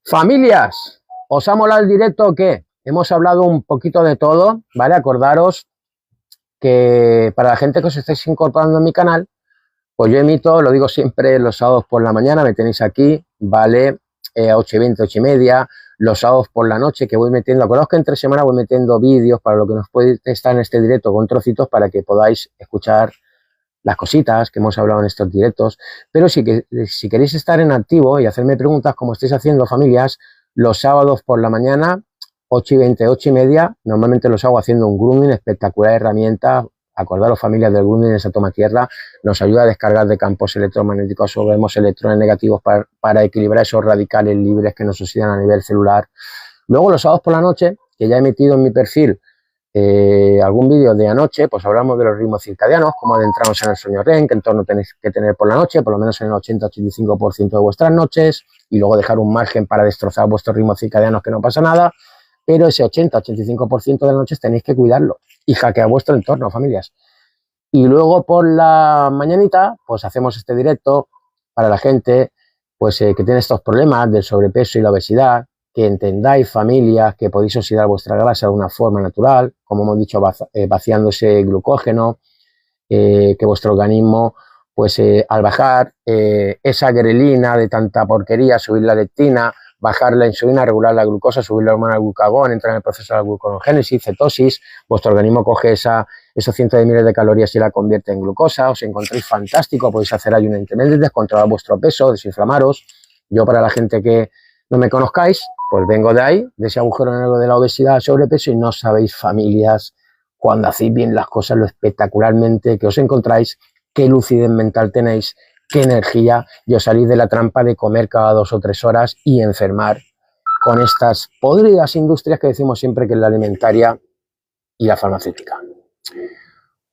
Familias, ¿os ha molado el directo o qué? Hemos hablado un poquito de todo, ¿vale? Acordaros que para la gente que os estáis incorporando en mi canal, Pues yo emito, lo digo siempre, los sábados por la mañana, me tenéis aquí, ¿vale? A 8:20, 8:30, los sábados por la noche que voy metiendo, acordaos que entre semana voy metiendo vídeos para lo que nos puede estar en este directo con trocitos para que podáis escuchar las cositas que hemos hablado en estos directos, pero si queréis estar en activo y hacerme preguntas como estáis haciendo, familias, los sábados por la mañana, 8:20, 8:30, normalmente los hago haciendo un grooming, espectacular herramienta. Acordaros, familias, del grooming, esa toma tierra, nos ayuda a descargar de campos electromagnéticos, vemos electrones negativos para equilibrar esos radicales libres que nos oxidan a nivel celular. Luego los sábados por la noche, que ya he metido en mi perfil algún vídeo de anoche, pues hablamos de los ritmos circadianos, cómo adentrarnos en el sueño REM, qué entorno tenéis que tener por la noche, por lo menos en el 80-85% de vuestras noches, y luego dejar un margen para destrozar vuestros ritmos circadianos, que no pasa nada, pero ese 80-85% de las noches tenéis que cuidarlo y hackear vuestro entorno, familias. Y luego por la mañanita, pues hacemos este directo para la gente pues que tiene estos problemas del sobrepeso y la obesidad, que entendáis, familias, que podéis oxidar vuestra grasa de una forma natural, como hemos dicho, vaciando ese glucógeno, que vuestro organismo, pues al bajar esa grelina de tanta porquería, subir la leptina, bajar la insulina, regular la glucosa, subir la hormona del glucagón, entrar en el proceso de la glucogénesis, cetosis, vuestro organismo coge esos cientos de miles de calorías y la convierte en glucosa, os encontráis fantástico, podéis hacer ayuno intermitente, controlar vuestro peso, desinflamaros. Yo, para la gente que no me conozcáis, pues vengo de ahí, de ese agujero negro de la obesidad, sobrepeso, y no sabéis, familias, cuando hacéis bien las cosas, lo espectacularmente que os encontráis, qué lucidez mental tenéis, qué energía, y os salís de la trampa de comer cada 2 o 3 horas y enfermar con estas podridas industrias que decimos siempre, que es la alimentaria y la farmacéutica.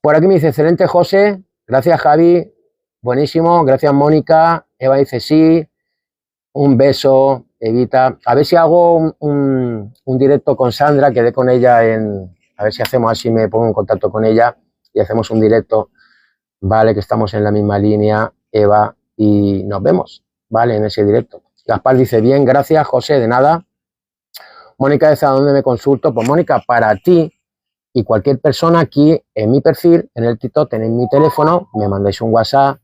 Por aquí me dice, excelente José, gracias Javi, buenísimo, gracias Mónica, Eva dice sí, un beso, Evita. A ver si hago un directo con Sandra, quedé con ella a ver si hacemos así, me pongo en contacto con ella y hacemos un directo, vale, que estamos en la misma línea, Eva, y nos vemos, vale, en ese directo. Gaspar dice, bien, gracias, José, de nada. Mónica dice, ¿a dónde me consulto? Pues Mónica, para ti y cualquier persona, aquí en mi perfil, en el TikTok, tenéis mi teléfono, me mandáis un WhatsApp,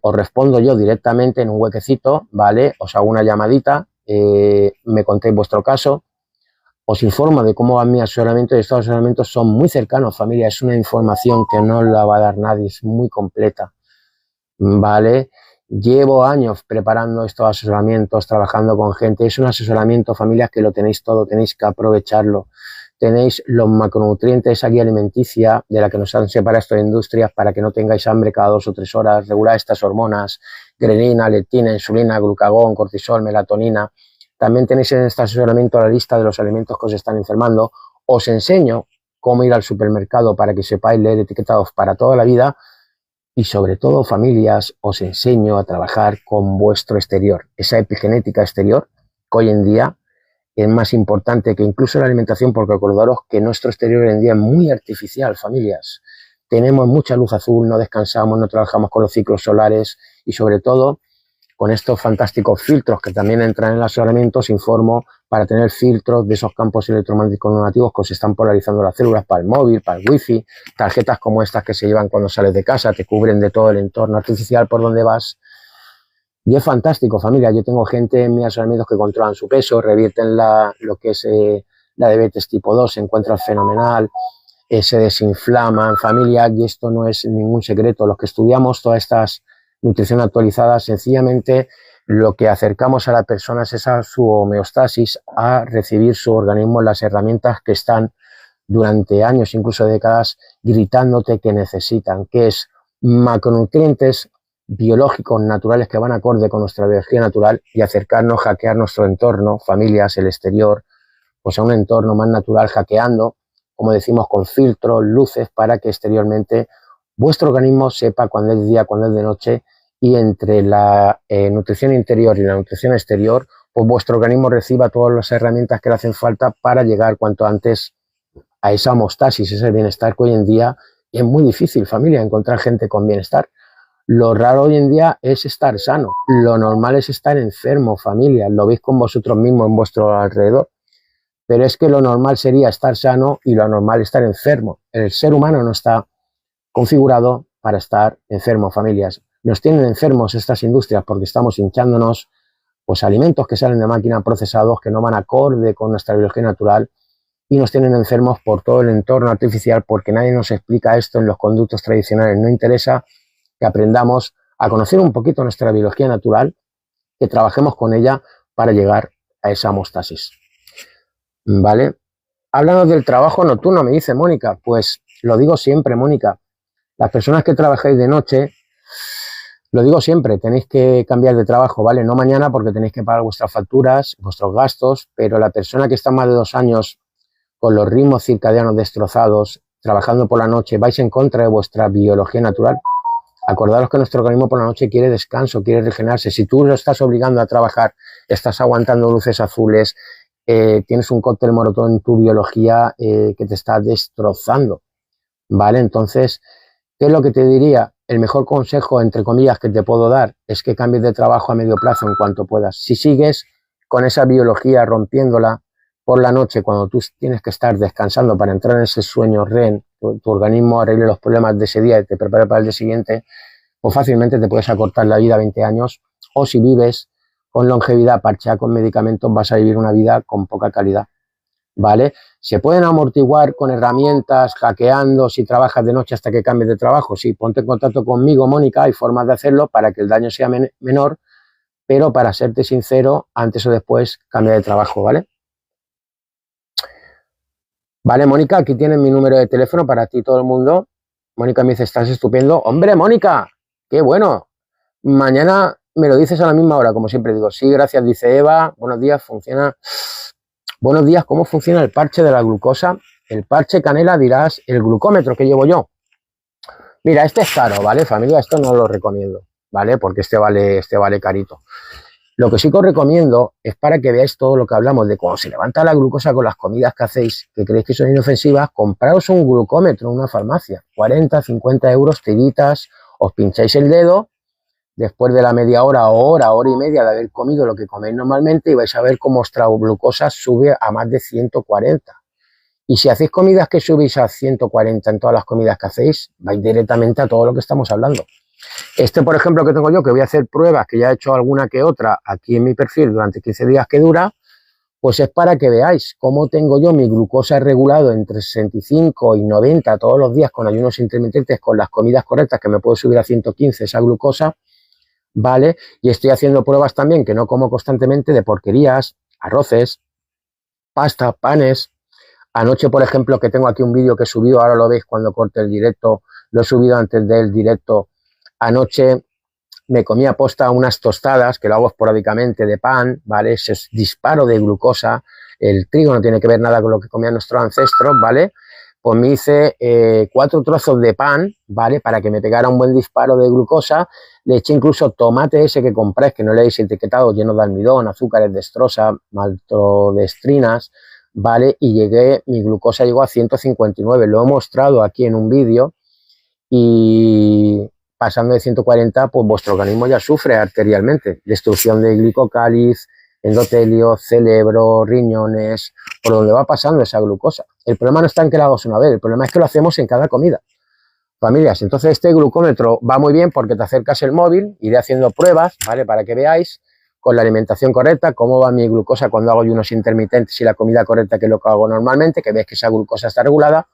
os respondo yo directamente en un huequecito, ¿vale? Os hago una llamadita, me contéis vuestro caso, os informo de cómo va mi asesoramiento, y estos asesoramientos son muy cercanos, familia, es una información que no la va a dar nadie, es muy completa, ¿vale? Llevo años preparando estos asesoramientos, trabajando con gente, es un asesoramiento, familias, que lo tenéis todo, tenéis que aprovecharlo. Tenéis los macronutrientes, esa guía alimenticia de la que nos han separado estas industrias para que no tengáis hambre cada 2 o 3 horas, regular estas hormonas, grelina, leptina, insulina, glucagón, cortisol, melatonina. También tenéis en este asesoramiento la lista de los alimentos que os están enfermando. Os enseño cómo ir al supermercado para que sepáis leer etiquetados para toda la vida. Y sobre todo, familias, os enseño a trabajar con vuestro exterior, esa epigenética exterior que hoy en día es más importante que incluso la alimentación, porque acordaros que nuestro exterior hoy en día es muy artificial, familias. Tenemos mucha luz azul, no descansamos, no trabajamos con los ciclos solares, y sobre todo con estos fantásticos filtros que también entran en el asesoramiento, os informo para tener filtros de esos campos electromagnéticos no nativos que os están polarizando las células para el móvil, para el wifi, tarjetas como estas que se llevan cuando sales de casa, te cubren de todo el entorno artificial por donde vas. Y es fantástico, familia. Yo tengo gente en mis asesoramientos que controlan su peso, revierten lo que es la diabetes tipo 2, se encuentran fenomenal, se desinflaman, familia, y esto no es ningún secreto. Los que estudiamos todas estas nutrición actualizadas, sencillamente lo que acercamos a la persona es a su homeostasis, a recibir su organismo las herramientas que están durante años, incluso décadas, gritándote que necesitan, que es macronutrientes biológicos naturales que van acorde con nuestra biología natural, y acercarnos, hackear nuestro entorno, familias, el exterior, pues a un entorno más natural, hackeando, como decimos, con filtros, luces, para que exteriormente vuestro organismo sepa cuándo es de día, cuándo es de noche, y entre la nutrición interior y la nutrición exterior, pues vuestro organismo reciba todas las herramientas que le hacen falta para llegar cuanto antes a esa homeostasis, ese bienestar que hoy en día es muy difícil, familia, encontrar gente con bienestar. Lo raro hoy en día es estar sano, lo normal es estar enfermo, familia, lo veis con vosotros mismos en vuestro alrededor, pero es que lo normal sería estar sano y lo normal estar enfermo. El ser humano no está configurado para estar enfermos, familias. Nos tienen enfermos estas industrias porque estamos hinchándonos pues alimentos que salen de máquina procesados que no van acorde con nuestra biología natural y nos tienen enfermos por todo el entorno artificial porque nadie nos explica esto en los conductos tradicionales. No interesa que aprendamos a conocer un poquito nuestra biología natural, que trabajemos con ella para llegar a esa homeostasis. ¿Vale? Háblanos del trabajo nocturno, me dice Mónica. Pues lo digo siempre, Mónica. Las personas que trabajáis de noche, lo digo siempre, tenéis que cambiar de trabajo, ¿vale? No mañana porque tenéis que pagar vuestras facturas, vuestros gastos, pero la persona que está más de 2 años con los ritmos circadianos destrozados, trabajando por la noche, vais en contra de vuestra biología natural. Acordaros que nuestro organismo por la noche quiere descanso, quiere regenerarse. Si tú lo estás obligando a trabajar, estás aguantando luces azules, tienes un cóctel molotov en tu biología que te está destrozando, ¿vale? Entonces, ¿qué es lo que te diría? El mejor consejo, entre comillas, que te puedo dar es que cambies de trabajo a medio plazo en cuanto puedas. Si sigues con esa biología rompiéndola por la noche, cuando tú tienes que estar descansando para entrar en ese sueño REM, tu organismo arregle los problemas de ese día y te prepara para el día siguiente, pues fácilmente te puedes acortar la vida a 20 años, o si vives con longevidad parcheada con medicamentos, vas a vivir una vida con poca calidad, ¿vale? ¿Se pueden amortiguar con herramientas, hackeando, si trabajas de noche hasta que cambies de trabajo? Sí, ponte en contacto conmigo, Mónica, hay formas de hacerlo para que el daño sea menor, pero para serte sincero, antes o después cambia de trabajo, ¿vale? Vale, Mónica, aquí tienes mi número de teléfono para ti, todo el mundo. Mónica me dice, estás estupendo. ¡Hombre, Mónica! ¡Qué bueno! Mañana me lo dices a la misma hora, como siempre digo. Sí, gracias, dice Eva. Buenos días, funciona. Buenos días, ¿cómo funciona el parche de la glucosa? El parche canela, dirás, el glucómetro que llevo yo. Mira, este es caro, ¿vale, familia? Esto no lo recomiendo, ¿vale? Porque este vale carito. Lo que sí que os recomiendo es para que veáis todo lo que hablamos de cómo se levanta la glucosa con las comidas que hacéis, que creéis que son inofensivas, compraos un glucómetro en una farmacia, 40, 50 euros, tiritas, os pincháis el dedo, después de la media hora o hora y media de haber comido lo que coméis normalmente y vais a ver cómo vuestra glucosa sube a más de 140. Y si hacéis comidas que subís a 140 en todas las comidas que hacéis, vais directamente a todo lo que estamos hablando. Este, por ejemplo, que tengo yo, que voy a hacer pruebas, que ya he hecho alguna que otra aquí en mi perfil durante 15 días que dura, pues es para que veáis cómo tengo yo mi glucosa regulado entre 65 y 90 todos los días con ayunos intermitentes, con las comidas correctas, que me puedo subir a 115 esa glucosa, ¿vale? Y estoy haciendo pruebas también que no como constantemente de porquerías, arroces, pasta, panes. Anoche, por ejemplo, que tengo aquí un vídeo que he subido, ahora lo veis cuando corte el directo, lo he subido antes del directo. Anoche me comí a posta unas tostadas, que lo hago esporádicamente, de pan, ¿vale? Ese es disparo de glucosa. El trigo no tiene que ver nada con lo que comían nuestros ancestros, ¿vale? Pues me hice 4 trozos de pan, ¿vale? Para que me pegara un buen disparo de glucosa. Le eché incluso tomate ese que compráis, que no leéis etiquetado, lleno de almidón, azúcares, dextrosa, maltodextrinas, ¿vale? Y mi glucosa llegó a 159. Lo he mostrado aquí en un vídeo y pasando de 140, pues vuestro organismo ya sufre arterialmente. Destrucción de glicocáliz, endotelio, cerebro, riñones, por donde va pasando esa glucosa. El problema no está en que lo hagamos una vez, el problema es que lo hacemos en cada comida. Familias, entonces este glucómetro va muy bien porque te acercas el móvil, iré haciendo pruebas, ¿vale? Para que veáis con la alimentación correcta cómo va mi glucosa cuando hago ayunos intermitentes y la comida correcta, que es lo que hago normalmente, que veis que esa glucosa está regulada,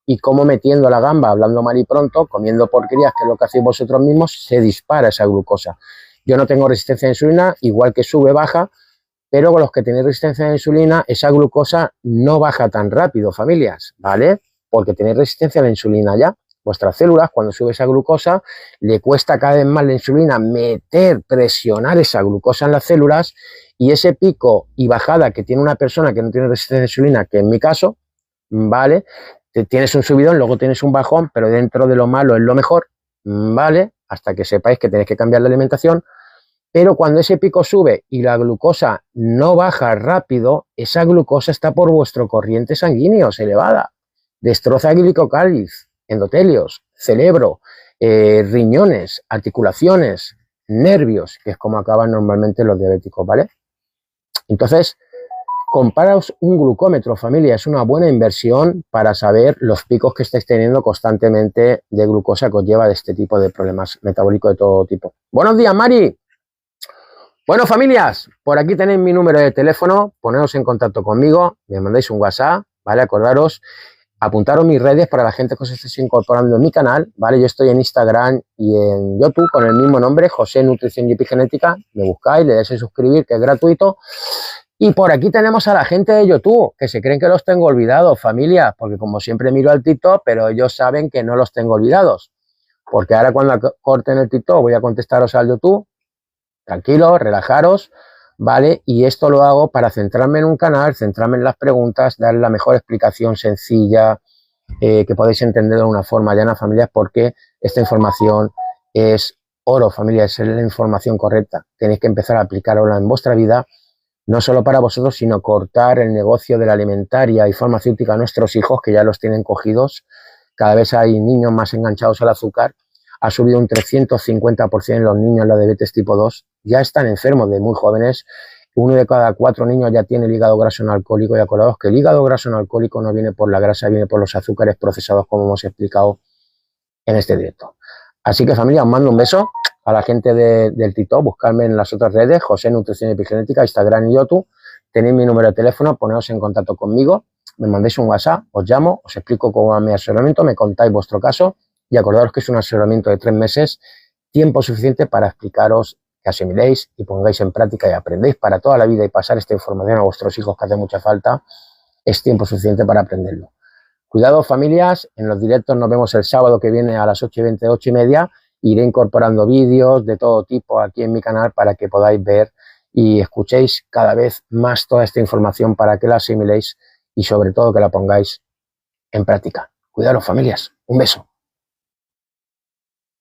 y cómo metiendo la gamba, hablando mal y pronto, comiendo porquerías, que es lo que hacéis vosotros mismos, se dispara esa glucosa. Yo no tengo resistencia a la insulina, igual que sube, baja, pero con los que tenéis resistencia a la insulina, esa glucosa no baja tan rápido, familias, ¿vale? Porque tenéis resistencia a la insulina ya. Vuestras células, cuando sube esa glucosa, le cuesta cada vez más la insulina presionar esa glucosa en las células, y ese pico y bajada que tiene una persona que no tiene resistencia a la insulina, que en mi caso, ¿vale? Tienes un subidón, luego tienes un bajón, pero dentro de lo malo es lo mejor, ¿vale? Hasta que sepáis que tenéis que cambiar la alimentación. Pero cuando ese pico sube y la glucosa no baja rápido, esa glucosa está por vuestro corriente sanguíneo elevada. Destroza glicocáliz, endotelios, cerebro, riñones, articulaciones, nervios, que es como acaban normalmente los diabéticos, ¿vale? Entonces, Comparaos un glucómetro, familia, es una buena inversión para saber los picos que estáis teniendo constantemente de glucosa que os lleva de este tipo de problemas metabólicos de todo tipo. Buenos días, Mari. Bueno, familias, por aquí tenéis mi número de teléfono, poneros en contacto conmigo, me mandáis un WhatsApp, ¿vale? Acordaros, apuntaros mis redes para la gente que os estéis incorporando en mi canal, ¿vale? Yo estoy en Instagram y en YouTube con el mismo nombre, José Nutrición y Epigenética, me buscáis, le dais a suscribir, que es gratuito. Y por aquí tenemos a la gente de YouTube, que se creen que los tengo olvidados, familia, porque como siempre miro al TikTok, pero ellos saben que no los tengo olvidados. Porque ahora cuando corten el TikTok voy a contestaros al YouTube, tranquilos, relajaros, ¿vale? Y esto lo hago para centrarme en un canal, centrarme en las preguntas, dar la mejor explicación sencilla, que podéis entender de una forma llana, familia, porque esta información es oro, familia, es la información correcta. Tenéis que empezar a aplicarla en vuestra vida, no solo para vosotros, sino cortar el negocio de la alimentaria y farmacéutica a nuestros hijos, que ya los tienen cogidos. Cada vez hay niños más enganchados al azúcar. Ha subido un 350% los niños la diabetes tipo 2. Ya están enfermos de muy jóvenes. 1 de cada 4 niños ya tiene el hígado graso no alcohólico. Y acordaos que el hígado graso no alcohólico no viene por la grasa, viene por los azúcares procesados, como hemos explicado en este directo. Así que, familia, os mando un beso. A la gente del TikTok, buscarme en las otras redes, José Nutrición y Epigenética, Instagram y YouTube. Tenéis mi número de teléfono, poneros en contacto conmigo, me mandéis un WhatsApp, os llamo, os explico cómo va mi asesoramiento, me contáis vuestro caso y acordaros que es un asesoramiento de 3 meses, tiempo suficiente para explicaros, que asimiléis y pongáis en práctica y aprendéis para toda la vida y pasar esta información a vuestros hijos, que hace mucha falta, es tiempo suficiente para aprenderlo. Cuidado, familias, en los directos nos vemos el sábado que viene a las 8:20, 8:30. Iré incorporando vídeos de todo tipo aquí en mi canal para que podáis ver y escuchéis cada vez más toda esta información para que la asimiléis y sobre todo que la pongáis en práctica. Cuidaros, familias. Un beso.